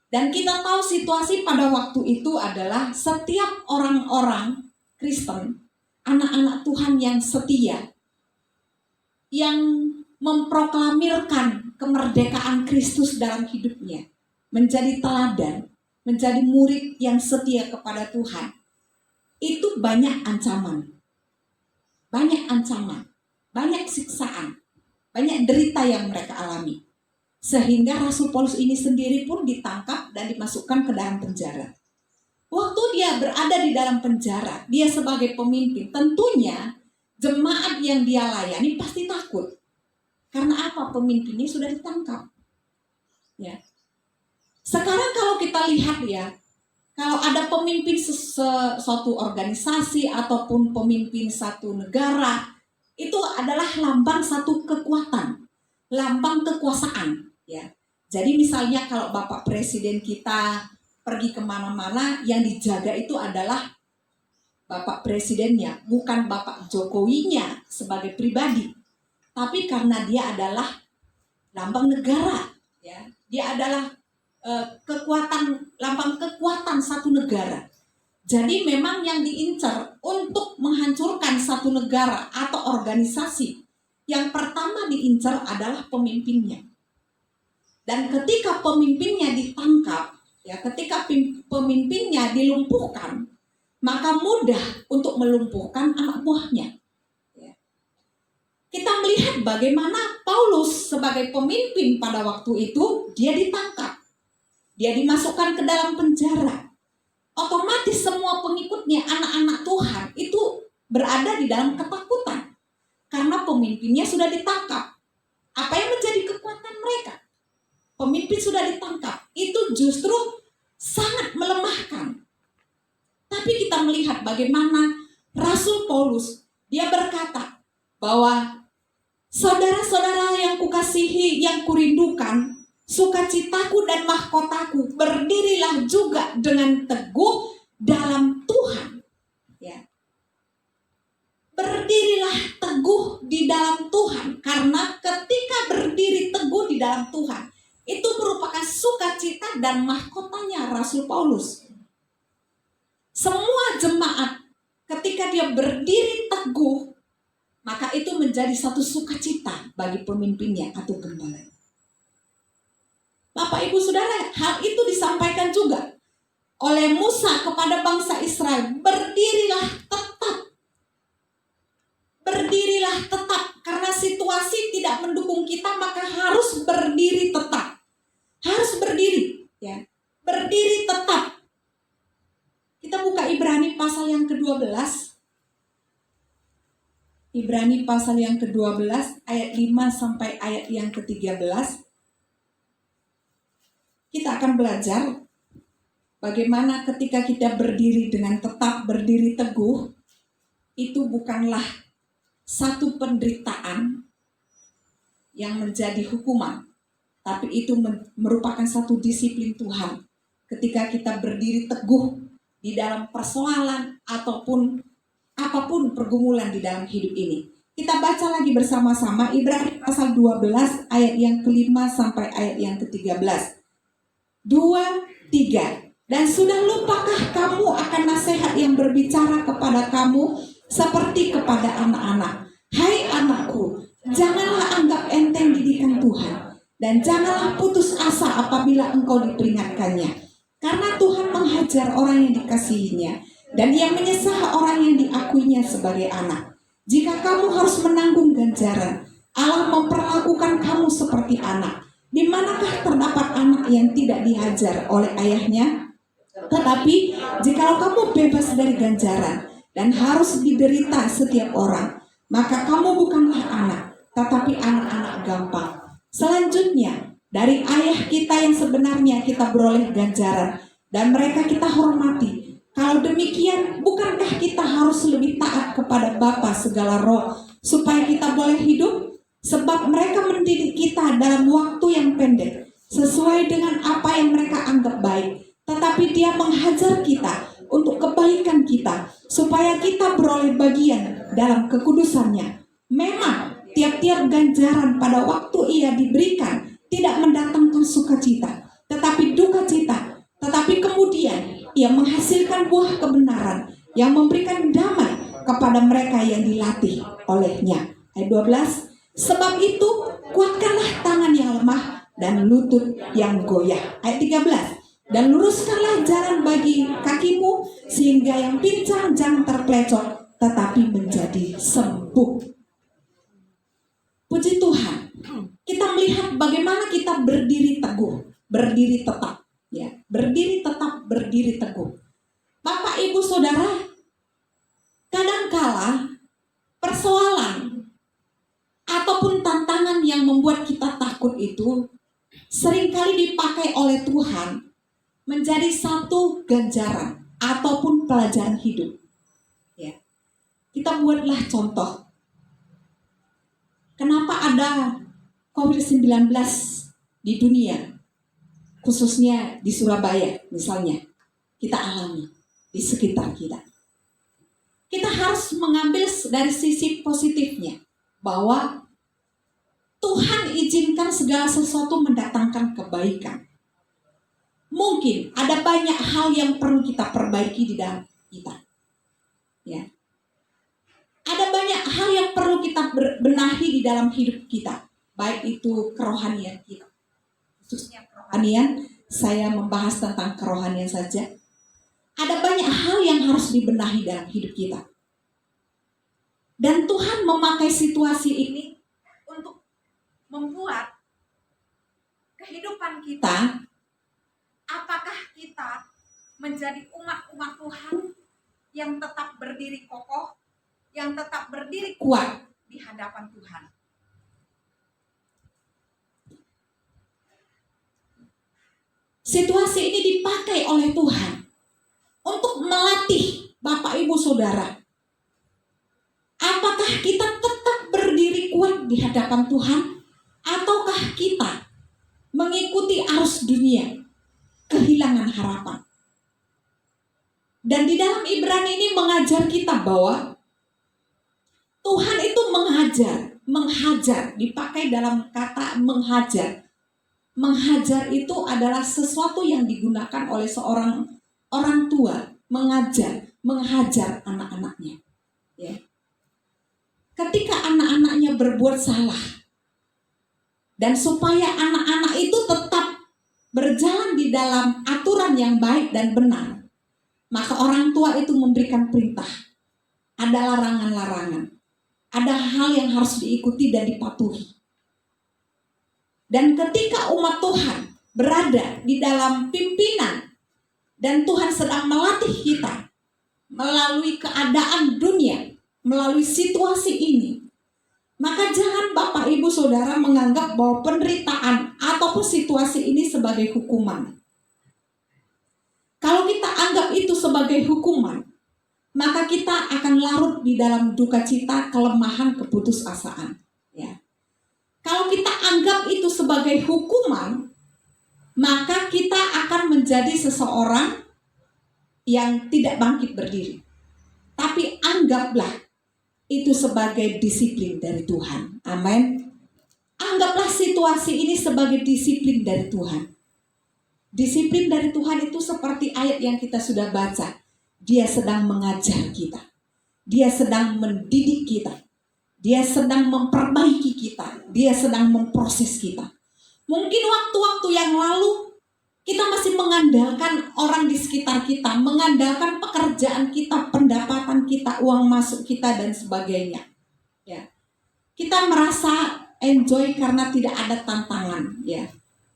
Dan kita tahu situasi pada waktu itu adalah setiap orang-orang Kristen, anak-anak Tuhan yang setia, yang memproklamirkan kemerdekaan Kristus dalam hidupnya, menjadi teladan, menjadi murid yang setia kepada Tuhan. Itu banyak ancaman, banyak siksaan, banyak derita yang mereka alami. Sehingga Rasul Paulus ini sendiri pun ditangkap dan dimasukkan ke dalam penjara. Waktu dia berada di dalam penjara, dia sebagai pemimpin, tentunya jemaat yang dia layani pasti takut. Karena apa? Pemimpinnya sudah ditangkap. Ya. Sekarang kalau kita lihat ya, kalau ada pemimpin suatu organisasi ataupun pemimpin satu negara, itu adalah lambang satu kekuatan, lambang kekuasaan. Ya, jadi misalnya kalau Bapak Presiden kita pergi kemana-mana, yang dijaga itu adalah Bapak Presidennya, bukan Bapak Jokowinya sebagai pribadi, tapi karena dia adalah lambang negara, ya, dia adalah lambang kekuatan satu negara. Jadi memang yang diincar untuk menghancurkan satu negara atau organisasi, yang pertama diincar adalah pemimpinnya. Dan ketika pemimpinnya ditangkap, ya, ketika pemimpinnya dilumpuhkan, maka mudah untuk melumpuhkan anak buahnya. Ya. Kita melihat bagaimana Paulus sebagai pemimpin pada waktu itu, dia ditangkap. Dia dimasukkan ke dalam penjara. Otomatis semua pengikutnya, anak-anak Tuhan, itu berada di dalam ketakutan. Karena pemimpinnya sudah ditangkap. Apa yang menjadi kekuatan mereka? Pemimpin sudah ditangkap. Itu justru sangat melemahkan. Tapi kita melihat bagaimana Rasul Paulus, dia berkata bahwa saudara-saudara yang kukasihi, yang kurindukan, sukacitaku dan mahkotaku, berdirilah juga dengan teguh dalam Tuhan. Ya. Berdirilah teguh di dalam Tuhan, karena ketika berdiri teguh di dalam Tuhan, itu merupakan sukacita dan mahkotanya Rasul Paulus. Semua jemaat ketika dia berdiri teguh, maka itu menjadi satu sukacita bagi pemimpinnya atau gembala. Bapak Ibu Saudara, hal itu disampaikan juga oleh Musa kepada bangsa Israel. Berdirilah tetap. Berdirilah tetap. Karena situasi tidak mendukung kita, maka harus berdiri tetap. Harus berdiri. Ya. Berdiri tetap. Kita buka Ibrani pasal yang ke-12. Ibrani pasal yang ke-12 ayat 5 sampai ayat yang ke-13. Kita akan belajar bagaimana ketika kita berdiri dengan tetap, berdiri teguh, itu bukanlah satu penderitaan yang menjadi hukuman, tapi itu merupakan satu disiplin Tuhan. Ketika kita berdiri teguh di dalam persoalan ataupun apapun pergumulan di dalam hidup ini. Kita baca lagi bersama-sama Ibrani pasal 12 ayat yang ke-5 sampai ayat yang ke-13. 2, 3. Dan sudah lupakah kamu akan nasihat yang berbicara kepada kamu seperti kepada anak-anak? Hai anakku, janganlah anggap enteng didikan Tuhan, dan janganlah putus asa apabila engkau diperingatkannya. Karena Tuhan menghajar orang yang dikasihinya, dan Ia menyesah orang yang diakuinya sebagai anak. Jika kamu harus menanggung ganjaran, Allah memperlakukan kamu seperti anak. Di manakah terdapat anak yang tidak dihajar oleh ayahnya? Tetapi jikalau kamu bebas dari ganjaran dan harus diderita setiap orang, maka kamu bukanlah anak, tetapi anak-anak gampang. Selanjutnya, dari ayah kita yang sebenarnya kita beroleh ganjaran, dan mereka kita hormati. Kalau demikian, bukankah kita harus lebih taat kepada Bapa segala roh, supaya kita boleh hidup? Sebab mereka mendidik kita dalam waktu yang pendek, sesuai dengan apa yang mereka anggap baik. Tetapi Dia menghajar kita untuk kebaikan kita, supaya kita beroleh bagian dalam kekudusannya. Memang tiap-tiap ganjaran pada waktu ia diberikan tidak mendatangkan sukacita, tetapi duka cita. Tetapi kemudian ia menghasilkan buah kebenaran yang memberikan damai kepada mereka yang dilatih olehnya. Ayat 12, sebab itu kuatkanlah tangan yang lemah dan lutut yang goyah. Ayat 13, dan luruskanlah jalan bagi kakimu, sehingga yang pincang jangan terpelecot, tetapi menjadi sembuh. Puji Tuhan, kita melihat bagaimana kita berdiri teguh, berdiri tetap, ya, berdiri tetap, berdiri teguh. Bapak, Ibu, Saudara, kadangkala persoalan ataupun tantangan yang membuat kita takut itu seringkali dipakai oleh Tuhan menjadi satu ganjaran ataupun pelajaran hidup. Ya. Kita buatlah contoh. Kenapa ada COVID-19 di dunia, khususnya di Surabaya misalnya, kita alami di sekitar kita. Kita harus mengambil dari sisi positifnya, bahwa Tuhan izinkan segala sesuatu mendatangkan kebaikan. Mungkin ada banyak hal yang perlu kita perbaiki di dalam kita. Ya. Ada banyak hal yang perlu kita benahi di dalam hidup kita, baik itu kerohanian kita. Khususnya kerohanian, saya membahas tentang kerohanian saja. Ada banyak hal yang harus dibenahi dalam hidup kita. Dan Tuhan memakai situasi ini untuk membuat kehidupan kita, apakah kita menjadi umat-umat Tuhan yang tetap berdiri kokoh, yang tetap berdiri kuat di hadapan Tuhan. Situasi ini dipakai oleh Tuhan untuk melatih Bapak, Ibu, Saudara. Apakah kita tetap berdiri kuat di hadapan Tuhan, ataukah kita mengikuti arus dunia, kehilangan harapan? Dan di dalam Ibrani ini mengajar kita bahwa Tuhan itu menghajar, dipakai dalam kata menghajar. Menghajar itu adalah sesuatu yang digunakan oleh seorang orang tua, menghajar anak-anaknya. Ya. Ketika anak-anaknya berbuat salah, dan supaya anak-anak itu tetap berjalan di dalam aturan yang baik dan benar, maka orang tua itu memberikan perintah. Ada larangan-larangan, ada hal yang harus diikuti dan dipatuhi. Dan ketika umat Tuhan berada di dalam pimpinan, dan Tuhan sedang melatih kita melalui keadaan dunia, melalui situasi ini, maka jangan Bapak, Ibu, Saudara menganggap bahwa penderitaan ataupun situasi ini sebagai hukuman. Kalau kita anggap itu sebagai hukuman, maka kita akan larut di dalam duka cita, kelemahan, keputusasaan. Ya. Kalau kita anggap itu sebagai hukuman, maka kita akan menjadi seseorang yang tidak bangkit berdiri. Tapi anggaplah itu sebagai disiplin dari Tuhan. Amin. Anggaplah situasi ini sebagai disiplin dari Tuhan. Disiplin dari Tuhan itu seperti ayat yang kita sudah baca. Dia sedang mengajar kita. Dia sedang mendidik kita. Dia sedang memperbaiki kita. Dia sedang memproses kita. Mungkin waktu-waktu yang lalu kita masih mengandalkan orang di sekitar kita, mengandalkan pekerjaan kita, pendapatan kita, uang masuk kita, dan sebagainya. Ya. Kita merasa enjoy karena tidak ada tantangan, ya.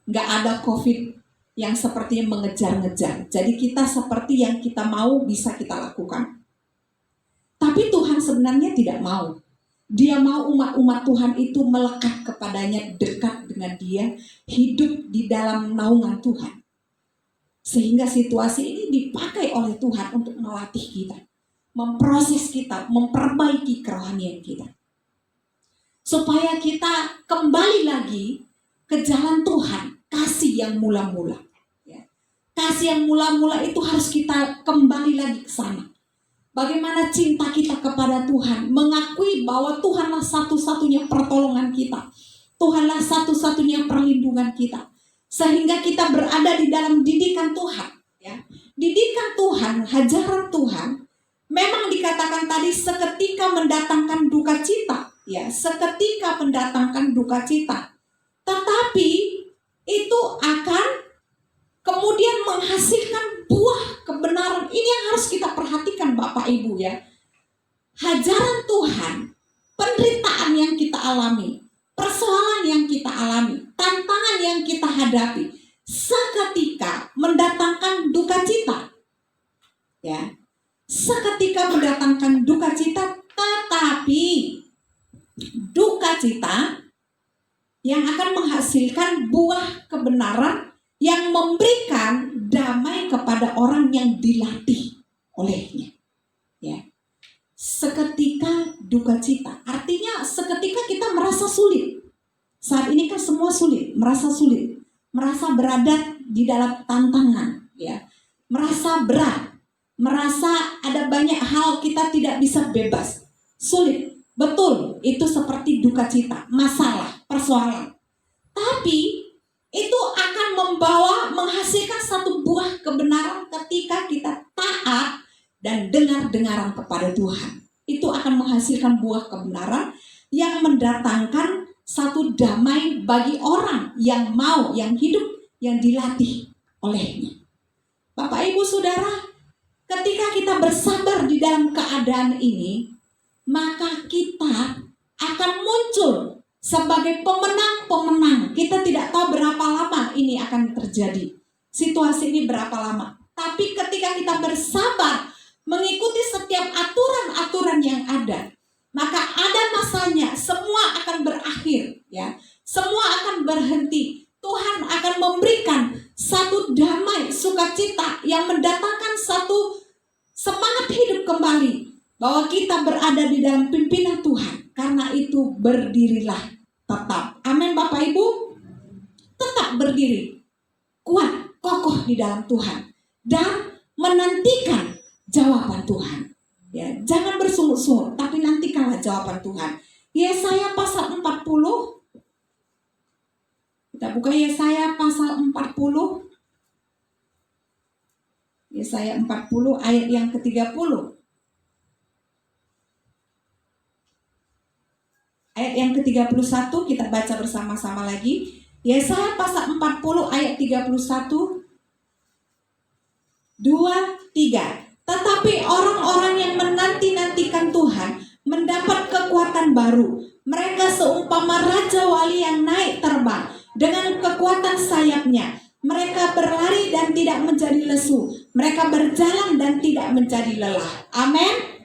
Nggak ada COVID yang sepertinya mengejar-ngejar. Jadi kita seperti yang kita mau bisa kita lakukan. Tapi Tuhan sebenarnya tidak mau. Dia mau umat-umat Tuhan itu melekat kepadanya, dekat dengan Dia, hidup di dalam naungan Tuhan. Sehingga situasi ini dipakai oleh Tuhan untuk melatih kita, memproses kita, memperbaiki kerohanian kita. Supaya kita kembali lagi ke jalan Tuhan, kasih yang mula-mula. Ya. Kasih yang mula-mula itu harus kita kembali lagi ke sana. Bagaimana cinta kita kepada Tuhan, mengakui bahwa Tuhanlah satu-satunya pertolongan kita, Tuhanlah satu-satunya perlindungan kita, sehingga kita berada di dalam didikan Tuhan. Ya. Didikan Tuhan, hajaran Tuhan, memang dikatakan tadi seketika mendatangkan duka cita, ya, seketika mendatangkan duka cita. Tetapi itu akan kemudian menghasilkan buah kebenaran. Ini yang harus kita perhatikan Bapak Ibu, ya. Hajaran Tuhan, penderitaan yang kita alami, persoalan yang kita alami, tantangan yang kita hadapi, seketika mendatangkan duka cita. Ya. Seketika mendatangkan duka cita, tetapi duka cita yang akan menghasilkan buah kebenaran yang memberikan damai kepada orang yang dilatih olehnya. Ya. Seketika duka cita, artinya seketika kita merasa sulit. Saat ini kan semua sulit, merasa berada di dalam tantangan, ya, merasa berat, merasa ada banyak hal kita tidak bisa bebas, sulit. Betul, itu seperti duka cita, masalah, persoalan. Tapi itu akan menghasilkan satu buah kebenaran ketika kita taat dan dengar-dengaran kepada Tuhan. Itu akan menghasilkan buah kebenaran yang mendatangkan satu damai bagi orang yang mau, yang hidup, yang dilatih olehnya. Bapak, Ibu, Saudara, ketika kita bersabar di dalam keadaan ini, maka kita akan muncul sebagai pemenang-pemenang. Kita tidak tahu berapa lama ini akan terjadi, situasi ini berapa lama. Tapi ketika kita bersabar mengikuti setiap aturan-aturan yang ada, maka ada masanya semua akan berakhir, ya. Semua akan berhenti. Tuhan akan memberikan satu damai, sukacita yang mendatangkan satu semangat hidup kembali, bahwa kita berada di dalam pimpinan Tuhan. Karena itu berdirilah tetap. Amin Bapak Ibu. Tetap berdiri, kuat, kokoh di dalam Tuhan, dan menantikan jawaban Tuhan. Ya, jangan bersungut-sungut, tapi nantikanlah jawaban Tuhan. Yesaya pasal 40. Kita buka Yesaya pasal 40. Yesaya 40 ayat yang ke-30. Ayat yang ke-31 kita baca bersama-sama lagi. Yesaya pasal 40 ayat 31. 2, 3. Tetapi orang-orang yang menanti-nantikan Tuhan mendapat kekuatan baru. Mereka seumpama raja wali yang naik terbang dengan kekuatan sayapnya. Mereka berlari dan tidak menjadi lesu. Mereka berjalan dan tidak menjadi lelah. Amin.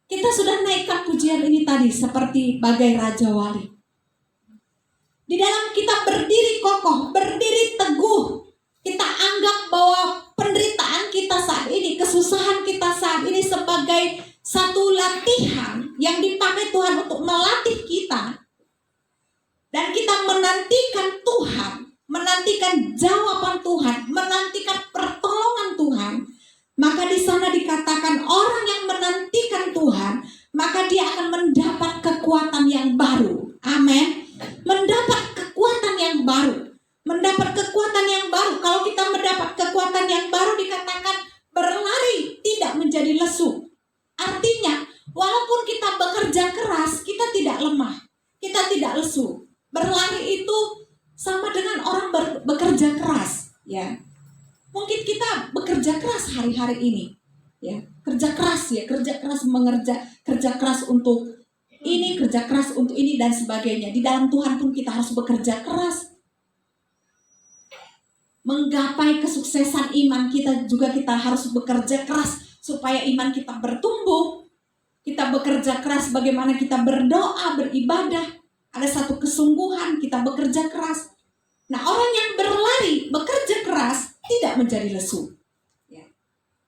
Kita sudah naikkan pujian ini tadi seperti bagai raja wali. Di dalam kita berdiri kokoh, berdiri teguh. Kita anggap bahwa penderitaan kita saat ini, kesusahan kita saat ini sebagai satu latihan yang dipakai Tuhan untuk melatih kita. Dan kita menantikan Tuhan, menantikan jawaban Tuhan, menantikan pertolongan Tuhan. Maka di sana dikatakan orang yang menantikan Tuhan, maka dia akan mendapat kekuatan yang baru. Amin. Mendapat kekuatan yang baru. Mendapat kekuatan yang baru. Kalau kita mendapat kekuatan yang baru, dikatakan berlari tidak menjadi lesu. Artinya, walaupun kita bekerja keras, kita tidak lemah. Kita tidak lesu. Berlari itu sama dengan orang bekerja keras, ya. Mungkin kita bekerja keras hari-hari ini, ya, kerja keras mengerja, kerja keras untuk ini, kerja keras untuk ini dan sebagainya. Di dalam Tuhan pun kita harus bekerja keras. Menggapai kesuksesan iman kita juga kita harus bekerja keras supaya iman kita bertumbuh. Kita bekerja keras bagaimana kita berdoa, beribadah. Ada satu kesungguhan, kita bekerja keras. Nah, orang yang berlari, bekerja keras tidak menjadi lesu. Ya.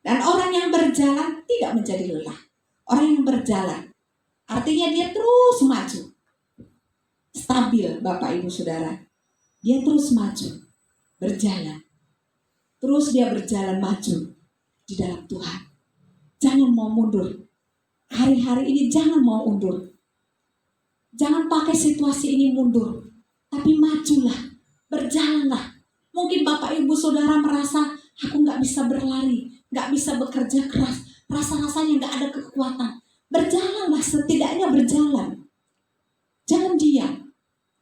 Dan orang yang berjalan tidak menjadi lelah. Orang yang berjalan artinya dia terus maju. Stabil, Bapak Ibu Saudara. Dia terus maju. Berjalan. Terus dia berjalan maju di dalam Tuhan. Jangan mau mundur. Hari-hari ini jangan mau undur. Jangan pakai situasi ini mundur. Tapi majulah. Berjalanlah. Mungkin Bapak Ibu Saudara merasa aku gak bisa berlari. Gak bisa bekerja keras. Rasa-rasanya gak ada kekuatan. Berjalanlah, setidaknya berjalan. Jangan diam.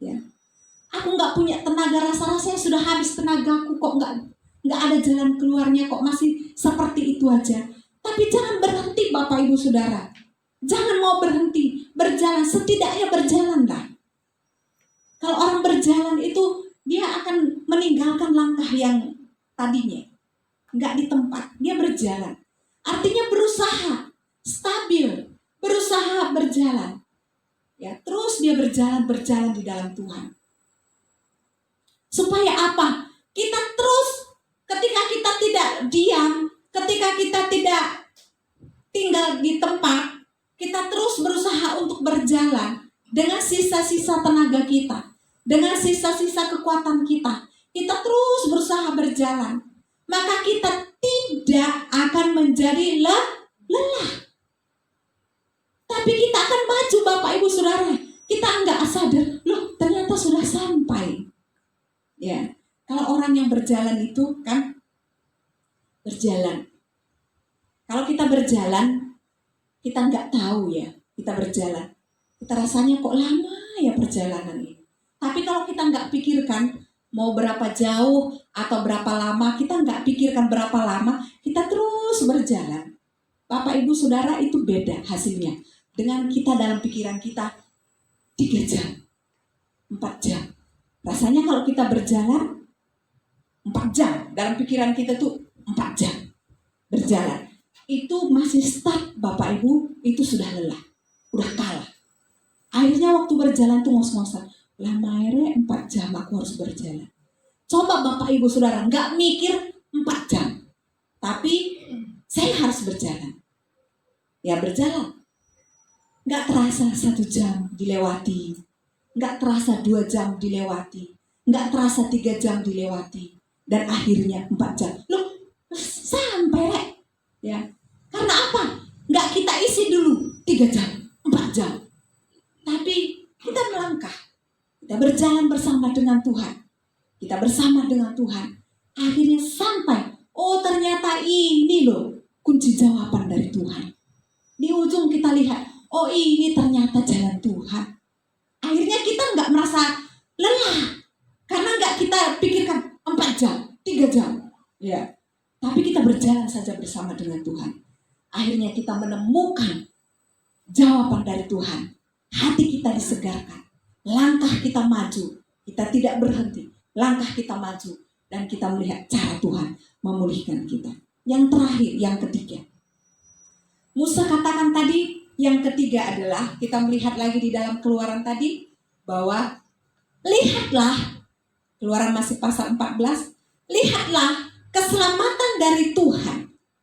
Ya. Aku gak punya tenaga, rasa-rasanya sudah habis tenagaku, kok gak ada jalan keluarnya, kok masih seperti itu aja. Tapi jangan berhenti Bapak Ibu Saudara. Jangan mau berhenti, berjalan, setidaknya berjalanlah. Kalau orang berjalan itu dia akan meninggalkan langkah yang tadinya. Gak di tempat, dia berjalan. Artinya berusaha, stabil, berusaha berjalan. Ya, terus dia berjalan di dalam Tuhan. Supaya apa? Kita terus, ketika kita tidak diam, ketika kita tidak tinggal di tempat, kita terus berusaha untuk berjalan dengan sisa-sisa tenaga kita, dengan sisa-sisa kekuatan kita. Kita terus berusaha berjalan. Maka kita tidak akan menjadi lelah. Tapi kita akan maju Bapak Ibu Saudara. Kita enggak sadar, loh ternyata sudah sampai. Ya, kalau orang yang berjalan itu kan berjalan. Kalau kita berjalan, kita enggak tahu ya, kita berjalan. Kita rasanya kok lama ya perjalanan ini. Tapi kalau kita enggak pikirkan mau berapa jauh atau berapa lama, kita enggak pikirkan berapa lama, kita terus berjalan. Bapak Ibu Saudara, itu beda hasilnya. Dengan kita dalam pikiran kita 3 jam, 4 jam. Rasanya kalau kita berjalan 4 jam, dalam pikiran kita tuh 4 jam berjalan. Itu masih start Bapak Ibu, itu sudah lelah, udah kalah. Akhirnya waktu berjalan tuh ngos-ngosan, lama akhirnya 4 jam aku harus berjalan. Coba Bapak Ibu Saudara, gak mikir 4 jam. Tapi saya harus berjalan. Ya berjalan. Gak terasa 1 jam dilewati. Gak terasa 2 jam dilewati. Gak terasa 3 jam dilewati. Dan akhirnya 4 jam. Loh, sampai Rek. Ya. Karena apa? Gak kita isi dulu 3 jam, 4 jam. Tapi kita melangkah. Kita berjalan bersama dengan Tuhan. Kita bersama dengan Tuhan. Akhirnya sampai. Oh ternyata ini loh kunci jawaban dari Tuhan. Di ujung kita lihat, oh ini ternyata jalan Tuhan. Akhirnya kita nggak merasa lelah. Karena nggak kita pikirkan 4 jam, 3 jam. Ya. Tapi kita berjalan saja bersama dengan Tuhan. Akhirnya kita menemukan jawaban dari Tuhan. Hati kita disegarkan. Langkah kita maju. Kita tidak berhenti. Langkah kita maju. Dan kita melihat cara Tuhan memulihkan kita. Yang terakhir, yang ketiga. Musa katakan tadi, yang ketiga adalah, kita melihat lagi di dalam Keluaran tadi, bahwa lihatlah, Keluaran masih pasal 14, lihatlah keselamatan dari Tuhan.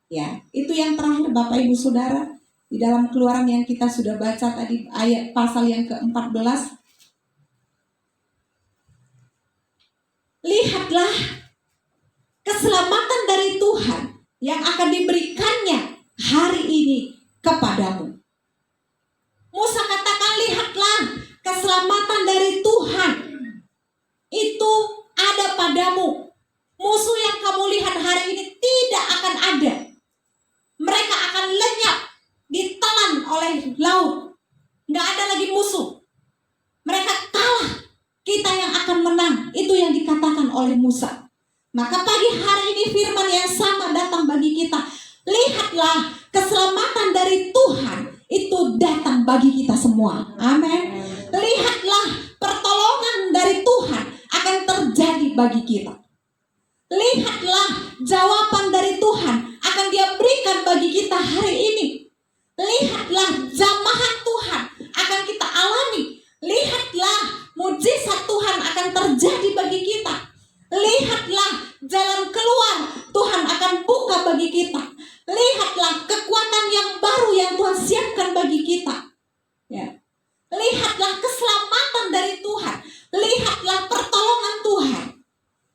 Ya, itu yang terakhir Bapak Ibu Saudara, di dalam Keluaran yang kita sudah baca tadi, ayat pasal yang ke-14. Lihatlah keselamatan dari Tuhan yang akan diberikannya hari ini kepadamu. Musa katakan, lihatlah keselamatan dari Tuhan itu ada padamu. Musuh yang kamu lihat hari ini tidak akan ada. Mereka akan lenyap, ditelan oleh laut. Nggak ada lagi musuh. Mereka kalah. Kita yang akan menang. Itu yang dikatakan oleh Musa. Maka pagi hari ini firman yang sama datang bagi kita. Lihatlah keselamatan dari Tuhan itu datang bagi kita semua. Amin. Lihatlah, pertolongan dari Tuhan akan terjadi bagi kita. Lihatlah, jawaban dari Tuhan akan Dia berikan bagi kita hari ini. Lihatlah, jamahan Tuhan akan kita alami. Lihatlah, mujizat Tuhan akan terjadi bagi kita. Lihatlah, jalan keluar Tuhan akan buka bagi kita. Lihatlah, kekuatan yang baru yang Tuhan siapkan bagi kita. Ya. Lihatlah, keselamatan dari Tuhan. Lihatlah, pertolongan Tuhan.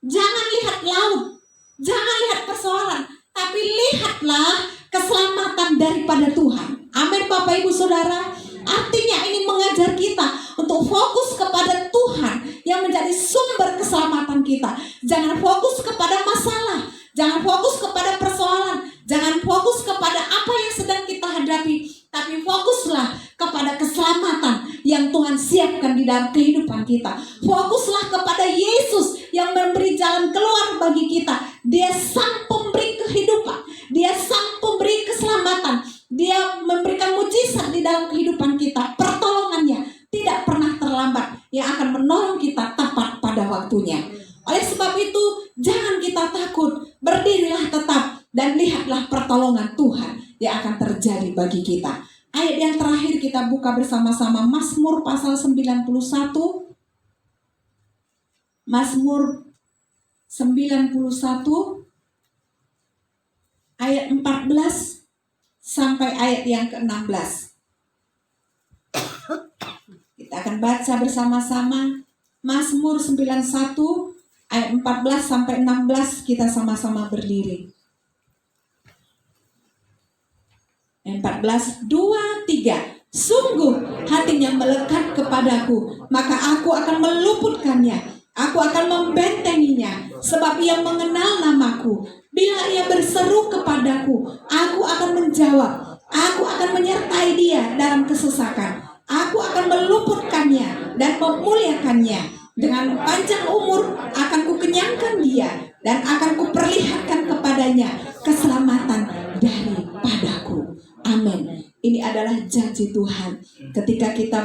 Jangan lihat laut, jangan lihat persoalan, tapi lihatlah keselamatan daripada Tuhan. Amin, Bapak Ibu Saudara. Artinya ini mengajar kita untuk fokus kepada Tuhan yang menjadi sumber keselamatan kita. Jangan fokus kepada masalah, jangan fokus kepada persoalan, jangan fokus kepada apa yang sedang kita hadapi, tapi fokuslah kepada keselamatan yang Tuhan siapkan di dalam kehidupan kita. Fokuslah kepada Yesus yang memberi jalan keluar bagi kita. Dia sang pemberi kehidupan, Dia sang pemberi keselamatan. Dia memberikan mujizat di dalam kehidupan kita. Pertolongannya tidak pernah terlambat, yang akan menolong kita tepat pada waktunya. Oleh sebab itu, jangan kita takut, berdirilah tetap dan lihatlah pertolongan Tuhan yang akan terjadi bagi kita. Ayat yang terakhir kita buka bersama-sama, Mazmur pasal 91. Mazmur 91 ayat 14 sampai ayat yang ke-16. Kita akan baca bersama-sama Mazmur 91 ayat 14 sampai 16, kita sama-sama berdiri. 14, 2, 3. Sungguh hatinya melekat kepadaku, maka aku akan meluputkannya. Aku akan membentenginya, sebab ia mengenal namaku. Bila ia berseru kepadaku, aku akan menjawab. Aku akan menyertai dia dalam kesesakan. Aku akan meluputkannya dan memuliakannya. Dengan panjang umur akan kukenyangkan dia, dan akan kuperlihatkan kepadanya keselamatan daripadaku. Amin. Ini adalah janji Tuhan. Ketika kita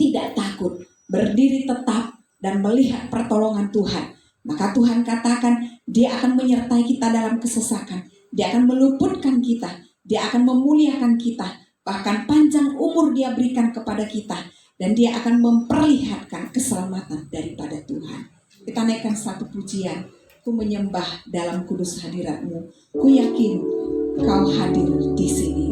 tidak takut, berdiri tetap dan melihat pertolongan Tuhan, maka Tuhan katakan Dia akan menyertai kita dalam kesesakan. Dia akan meluputkan kita. Dia akan memuliakan kita. Bahkan panjang umur Dia berikan kepada kita. Dan Dia akan memperlihatkan keselamatan daripada Tuhan. Kita naikkan satu pujian. Ku menyembah dalam kudus hadirat-Mu. Ku yakin Kau hadir di sini.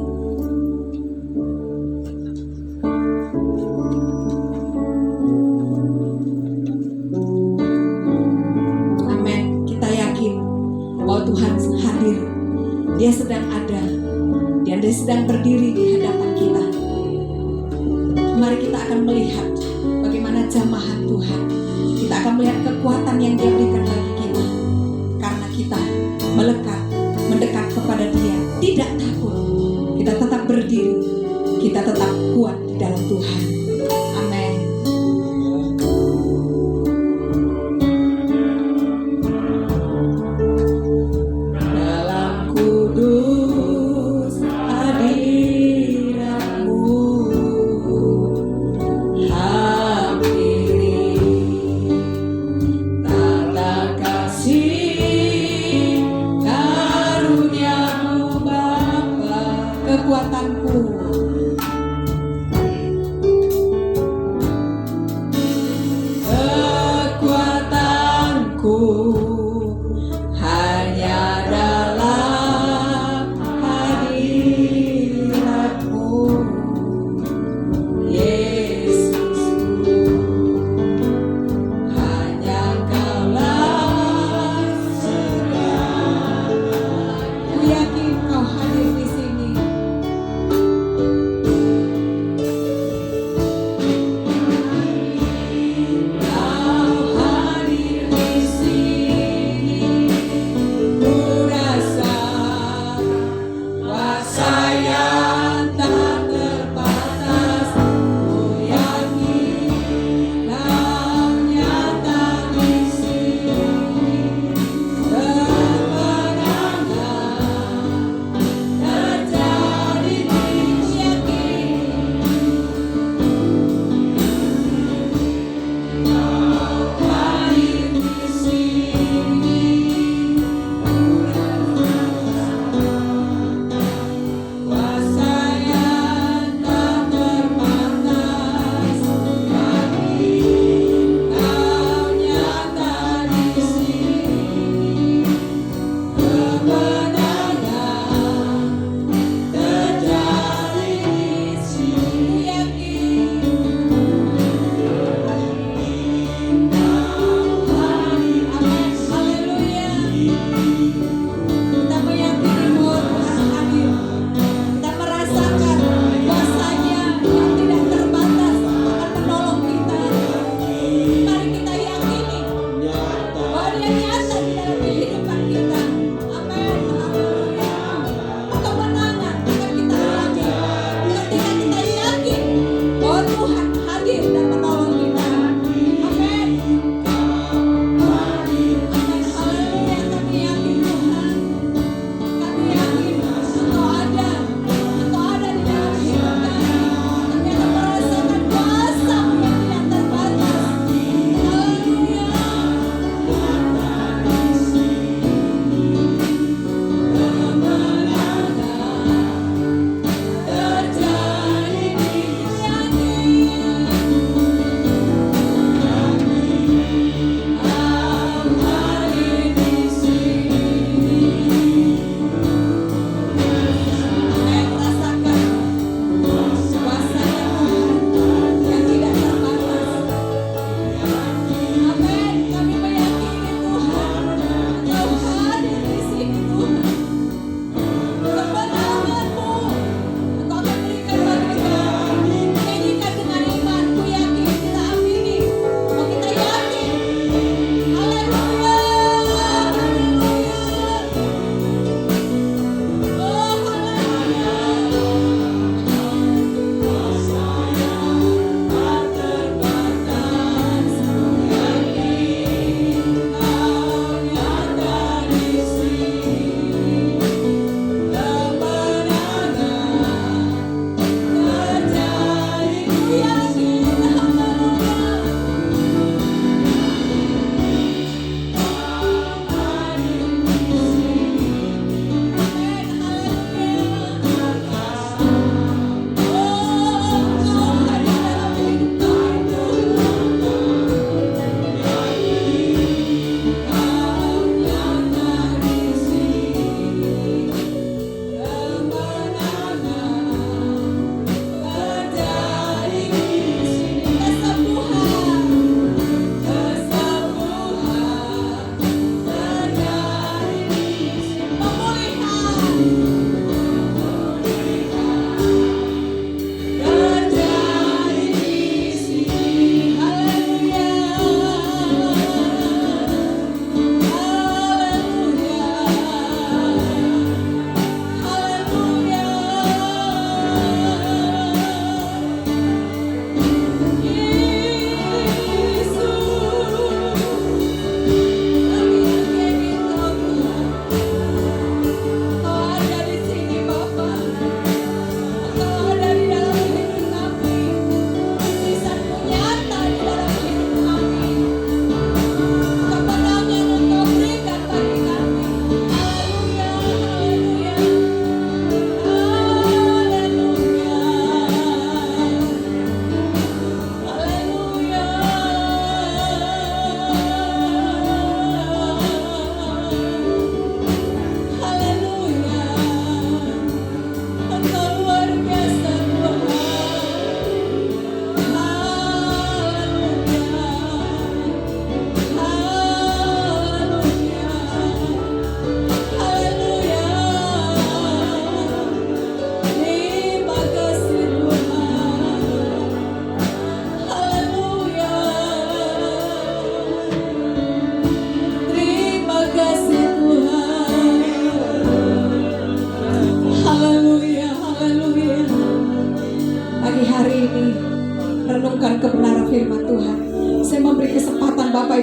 Tuhan hadir, Dia sedang ada, dan Dia sedang berdiri di hadapan kita. Mari kita akan melihat bagaimana jamahan Tuhan. Kita akan melihat kekuatan yang Dia berikan bagi kita, karena kita melekat, mendekat kepada Dia, tidak takut. Kita tetap berdiri, kita tetap kuat di dalam Tuhan. Amin.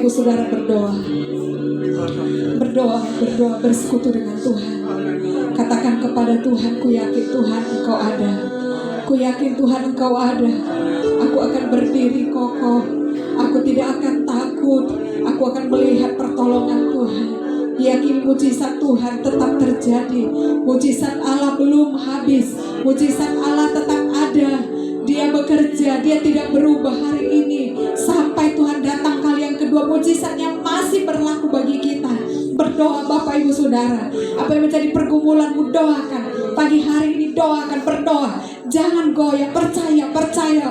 Ibu Saudara berdoa, bersekutu dengan Tuhan. Katakan kepada Tuhan, ku yakin Tuhan Engkau ada. Ku yakin Tuhan Engkau ada. Aku akan berdiri kokoh. Aku tidak akan takut. Aku akan melihat pertolongan Tuhan. Yakin mujizat Tuhan tetap terjadi. Mujizat Allah belum habis. Mujizat Allah tetap ada. Dia bekerja, dia tidak berubah hari ini sampai Tuhan datang kali yang kedua. Mujizatnya masih berlaku bagi kita. Berdoa Bapak Ibu Saudara, apa yang menjadi pergumulanmu doakan. Pagi hari ini doakan, berdoa. Jangan goyah, percaya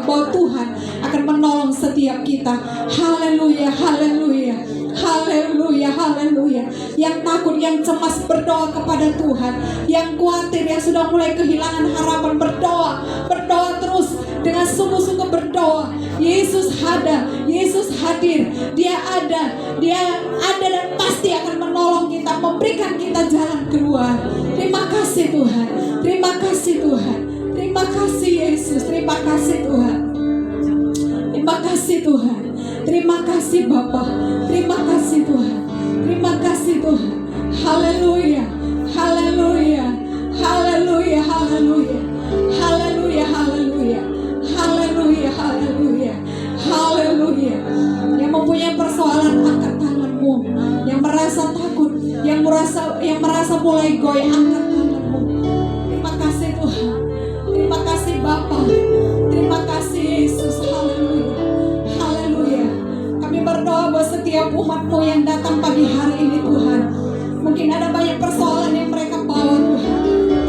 bahwa Tuhan akan menolong setiap kita. Haleluya, haleluya, haleluya, haleluya. Yang takut, yang cemas berdoa kepada Tuhan. Yang khawatir, yang sudah mulai kehilangan harapan berdoa terus dengan sungguh-sungguh berdoa. Yesus ada, Yesus hadir, Dia ada dan pasti akan menolong kita, memberikan kita jalan keluar. Terima kasih Tuhan, terima kasih Tuhan, terima kasih Yesus, terima kasih Tuhan, terima kasih Tuhan, terima kasih Bapa, terima kasih Tuhan, terima kasih Tuhan. Haleluya, haleluya, haleluya, haleluya, haleluya, haleluya, haleluya, haleluya, haleluya. Yang mempunyai persoalan, angkat tanganmu. Yang merasa takut, yang merasa mulai goyah, angkat tanganmu. Terima kasih Tuhan, terima kasih Bapa, terima kasih Yesus. Haleluya, haleluya. Kami berdoa buat setiap umat-Mu yang datang pagi hari ini Tuhan. Mungkin ada banyak persoalan yang mereka bawa Tuhan,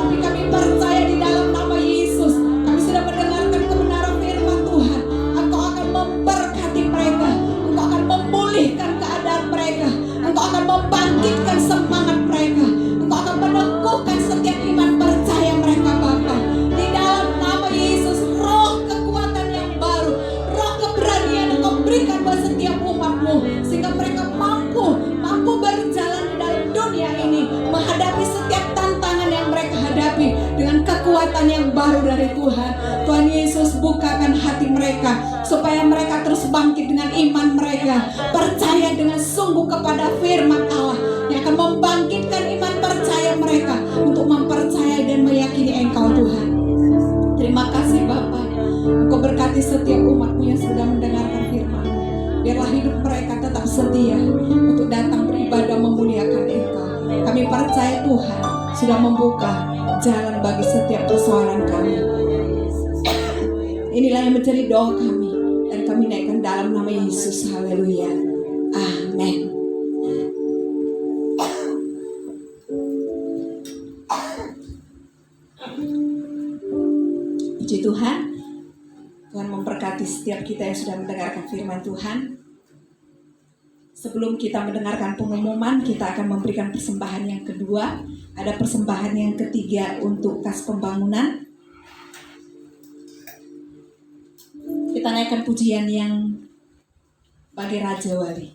tapi kami percaya di dalam nama Yesus. Kami sudah mendengarkan kebenaran firman Tuhan. Engkau akan memberkati mereka, Engkau akan memulihkan keadaan mereka, Engkau akan membangkitkan semangat mereka, Engkau akan meneguhkan setiap iman percaya mereka Bapa. Di dalam nama Yesus, roh kekuatan yang baru, roh keberanian Engkau berikan buat setiap umat-Mu, sehingga mereka mampu berjalan di dalam dunia ini, menghadapi setiap tantangan yang mereka hadapi dengan kekuatan yang baru dari Tuhan. Tuhan Yesus, bukakan hati mereka supaya mereka terus bangkit dengan iman mereka, percaya dengan sungguh kepada firman Allah yang akan membangkitkan iman percaya mereka untuk mempercayai dan meyakini Engkau Tuhan. Terima kasih Bapa. Engkau berkati setiap umat-Mu yang sudah mendengarkan firman-Mu. Biarlah hidup mereka tetap setia untuk datang beribadah memuliakan Engkau. Kami percaya Tuhan sudah membuka jalan bagi setiap persoalan kami. Inilah yang menjadi doa kami, dan kami naikkan dalam nama Yesus. Haleluya, amin. Puji Tuhan. Tuhan memberkati setiap kita yang sudah mendengarkan firman Tuhan. Sebelum kita mendengarkan pengumuman, kita akan memberikan persembahan yang kedua. Ada persembahan yang ketiga untuk kas pembangunan. Kita naikkan pujian yang bagi Raja Wali.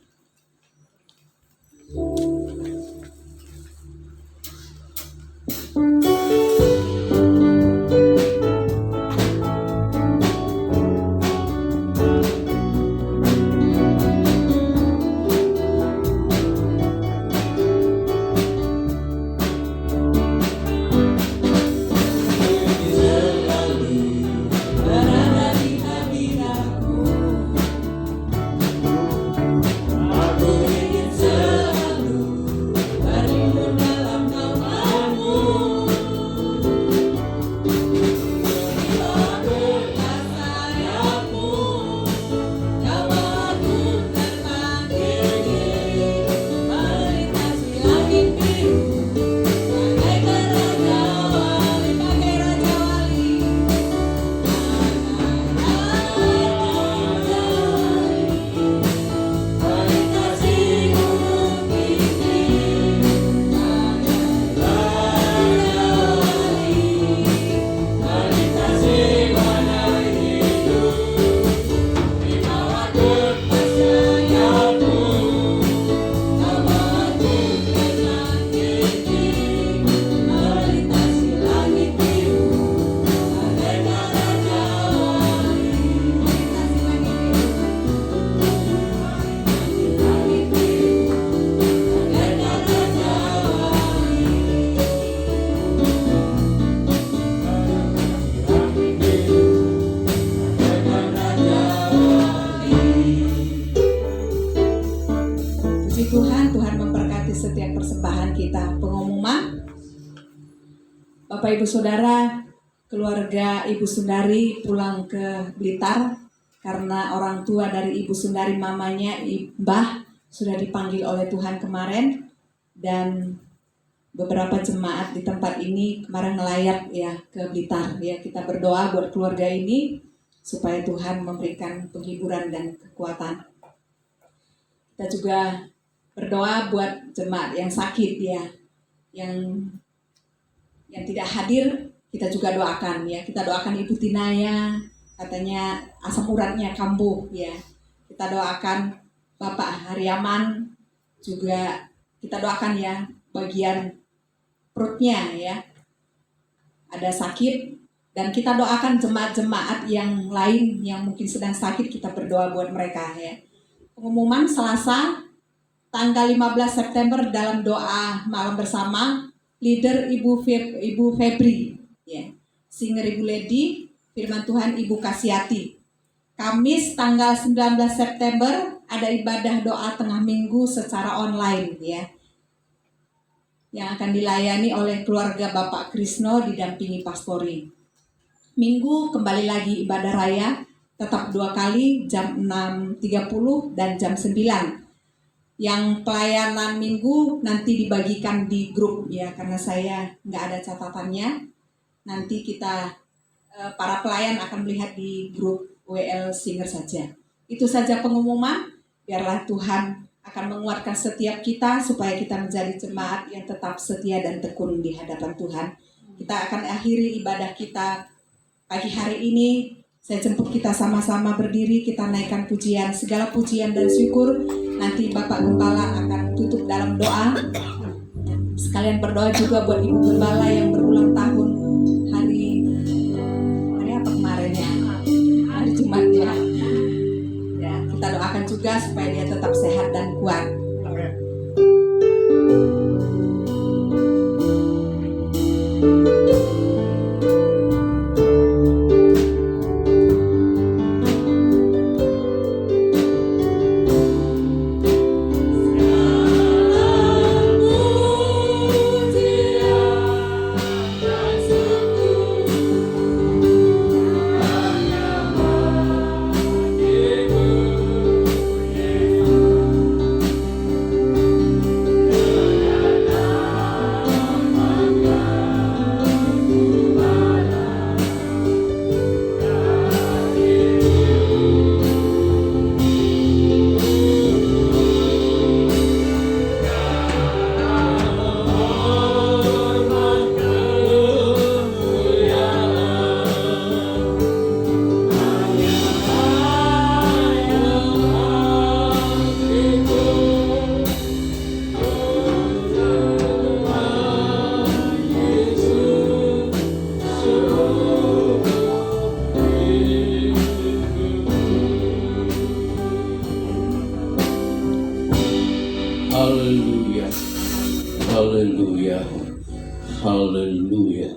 Aku ingin selalu Bapak Ibu Saudara, keluarga Ibu Sundari pulang ke Blitar karena orang tua dari Ibu Sundari, mamanya Mbah, sudah dipanggil oleh Tuhan kemarin, dan beberapa jemaat di tempat ini kemarin ngelayat ya ke Blitar ya. Kita berdoa buat keluarga ini supaya Tuhan memberikan penghiburan dan kekuatan. Kita juga berdoa buat jemaat yang sakit ya, yang tidak hadir, kita juga doakan ya. Kita doakan Ibu Tinaya, katanya asam uratnya kambuh ya. Kita doakan Bapak Haryaman, juga kita doakan ya bagian perutnya ya ada sakit, dan kita doakan jemaat-jemaat yang lain yang mungkin sedang sakit, kita berdoa buat mereka ya. Pengumuman Selasa tanggal 15 September dalam doa malam bersama, leader Ibu Febri ya, singer Ibu Lady, firman Tuhan Ibu Kasiati. Kamis tanggal 19 September ada ibadah doa tengah minggu secara online ya, yang akan dilayani oleh keluarga Bapak Krisno didampingi pastori. Minggu kembali lagi ibadah raya, tetap 2 kali, jam 6.30 dan jam 9. Yang pelayanan minggu nanti dibagikan di grup ya, karena saya nggak ada catatannya. Nanti kita para pelayan akan melihat di grup WL Singer saja. Itu saja pengumuman. Biarlah Tuhan akan menguatkan setiap kita supaya kita menjadi jemaat yang tetap setia dan tekun di hadapan Tuhan. Kita akan akhiri ibadah kita pagi hari ini. Saya jemput kita sama-sama berdiri, kita naikkan pujian, segala pujian dan syukur. Nanti Bapak Gembala akan tutup dalam doa. Sekalian berdoa juga buat Ibu Gembala yang berulang tahun hari apa kemarin ya? Hari Jumat ya. Ya, kita doakan juga supaya dia tetap sehat dan kuat. Haleluya, haleluya, haleluya.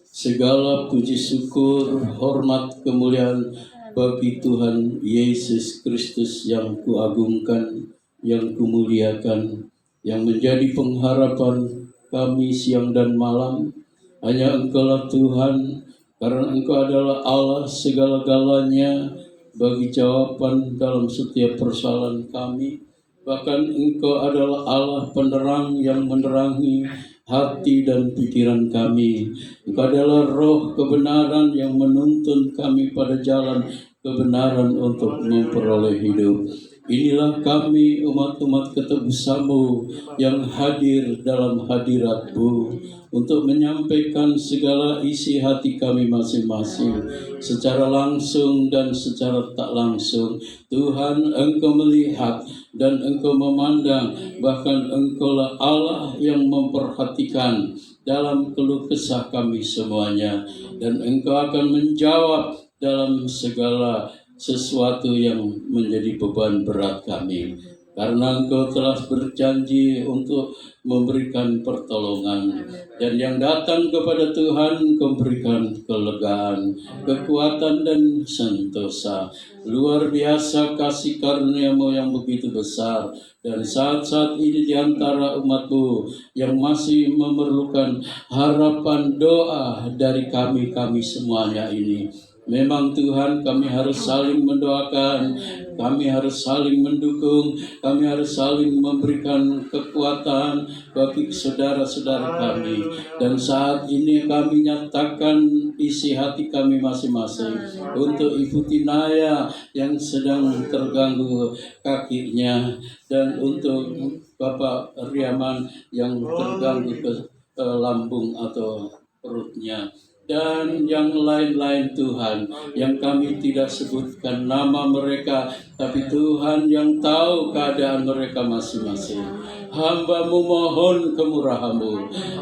Segala puji syukur, hormat, kemuliaan bagi Tuhan Yesus Kristus yang kuagungkan, yang kumuliakan, yang menjadi pengharapan kami siang dan malam. Hanya Engkaulah Tuhan, karena Engkau adalah Allah segala-galanya bagi jawaban dalam setiap persoalan kami. Bahkan Engkau adalah Allah penerang yang menerangi hati dan pikiran kami. Engkau adalah roh kebenaran yang menuntun kami pada jalan kebenaran untuk memperoleh hidup. Inilah kami umat-umat ketebusamu yang hadir dalam hadirat-Mu untuk menyampaikan segala isi hati kami masing-masing secara langsung dan secara tak langsung. Tuhan, Engkau melihat dan Engkau memandang, bahkan Engkaulah Allah yang memperhatikan dalam keluh kesah kami semuanya, dan Engkau akan menjawab dalam segala sesuatu yang menjadi beban berat kami. karena Engkau telah berjanji untuk memberikan pertolongan, dan yang datang kepada Tuhan Engkau berikan kelegaan, kekuatan dan sentosa. Luar biasa kasih karunia-Mu yang begitu besar, dan saat-saat ini di antara umat-Mu yang masih memerlukan harapan doa dari kami semuanya ini. Memang Tuhan, kami harus saling mendoakan, kami harus saling mendukung, kami harus saling memberikan kekuatan bagi saudara-saudara kami. Dan saat ini kami nyatakan isi hati kami masing-masing untuk Ibu Tinaya yang sedang terganggu kakinya, dan untuk Bapak Riaman yang terganggu ke lambung atau perutnya, dan yang lain-lain Tuhan, yang kami tidak sebutkan nama mereka, tapi Tuhan yang tahu keadaan mereka masing-masing. Hamba-Mu mohon kemurahan-Mu,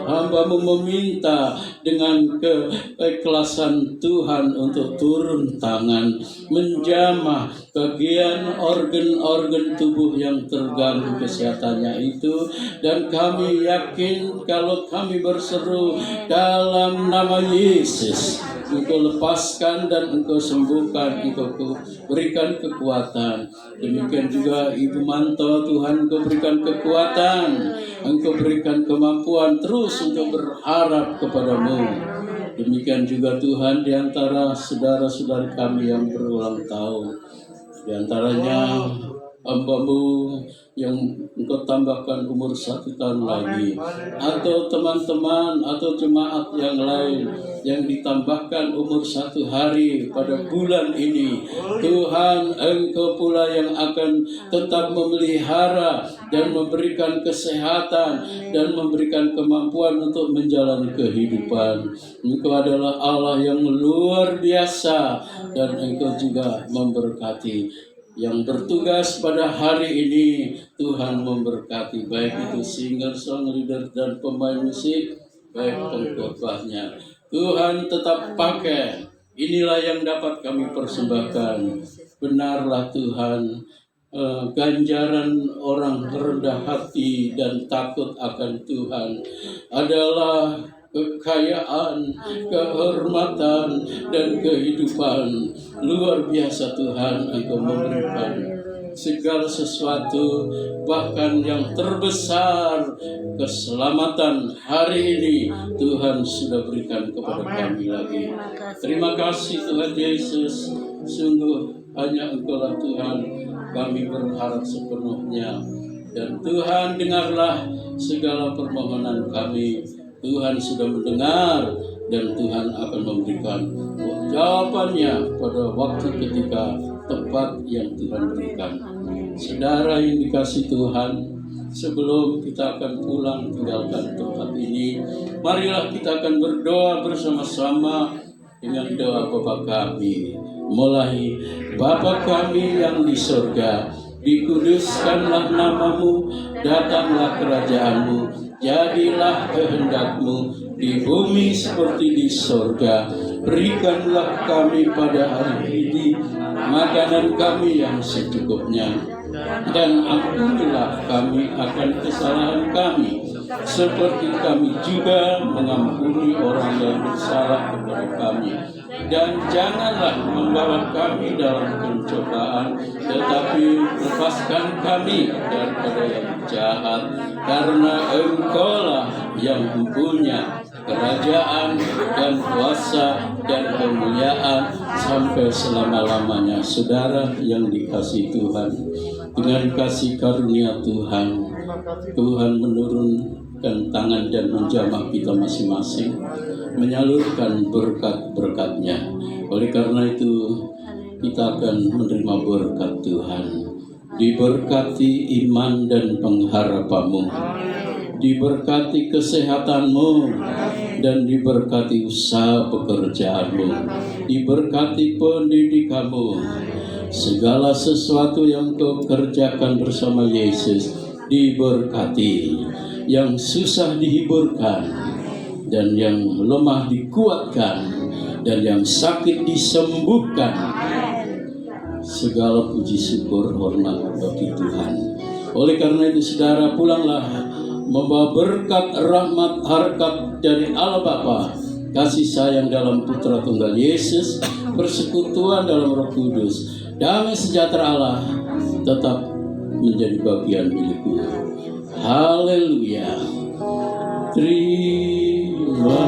hamba-Mu meminta dengan keikhlasan Tuhan untuk turun tangan, menjamah bagian organ-organ tubuh yang terganggu kesehatannya itu. Dan kami yakin kalau kami berseru dalam nama Yesus, Engkau lepaskan dan Engkau sembuhkan, Engkau berikan kekuatan. Demikian juga Ibu Manto, Tuhan Engkau berikan kekuatan, Engkau berikan kemampuan terus untuk berharap kepada-Mu. Demikian juga Tuhan di antara saudara-saudari kami yang berulang tahun, di antaranya hamba-Mu yang Engkau tambahkan umur 1 tahun lagi, atau teman-teman atau jemaat yang lain yang ditambahkan umur 1 hari pada bulan ini. Tuhan, Engkau pula yang akan tetap memelihara dan memberikan kesehatan dan memberikan kemampuan untuk menjalani kehidupan. Engkau adalah Allah yang luar biasa, dan Engkau juga memberkati yang bertugas pada hari ini. Tuhan memberkati, baik itu singer, song leader, dan pemain musik, baik pengkhotbahnya. Tuhan tetap pakai. Inilah yang dapat kami persembahkan. Benarlah Tuhan, ganjaran orang rendah hati dan takut akan Tuhan adalah kekayaan, kehormatan, dan kehidupan. Luar biasa Tuhan, Engkau memberikan segala sesuatu, bahkan yang terbesar, keselamatan hari ini Tuhan sudah berikan kepada kami lagi. Terima kasih Tuhan Yesus, sungguh hanya Engkau lah Tuhan kami berharap sepenuhnya. Dan Tuhan, dengarlah segala permohonan kami. Tuhan sudah mendengar, dan Tuhan akan memberikan jawabannya pada waktu ketika tepat yang Tuhan berikan. Saudara yang dikasihi Tuhan, sebelum kita akan pulang tinggalkan tempat ini, marilah kita akan berdoa bersama-sama dengan doa Bapa kami. Mulai, Bapa kami yang di surga, dikuduskanlah nama-Mu, datanglah kerajaan-Mu, jadilah kehendak-Mu di bumi seperti di sorga. Berikanlah kami pada hari ini makanan kami yang secukupnya, dan ampunilah kami akan kesalahan kami, seperti kami juga mengampuni orang yang bersalah kepada kami. Dan janganlah membawa kami dalam pencobaan, tetapi lepaskan kami daripada yang jahat, karena Engkau-lah yang mempunyai kerajaan dan kuasa dan kemuliaan sampai selama-lamanya. Saudara yang dikasihi Tuhan, dengan kasih karunia Tuhan, Tuhan menurunkan tangan dan menjamah kita masing-masing, menyalurkan berkat-berkat-Nya. Oleh karena itu, kita akan menerima berkat Tuhan. Diberkati iman dan pengharapan-Mu, diberkati kesehatan-Mu, dan diberkati usaha pekerjaan-Mu, diberkati pendidikan-Mu. Segala sesuatu yang Kau kerjakan bersama Yesus diberkati. Yang susah dihiburkan, dan yang lemah dikuatkan, dan yang sakit disembuhkan. Segala puji syukur hormat bagi Tuhan. Oleh karena itu saudara, pulanglah membawa berkat, rahmat, harkat dari Allah Bapa, kasih sayang dalam Putra Tunggal Yesus, persekutuan dalam Roh Kudus, damai sejahtera Allah tetap menjadi bagian milikmu. Haleluya. Terima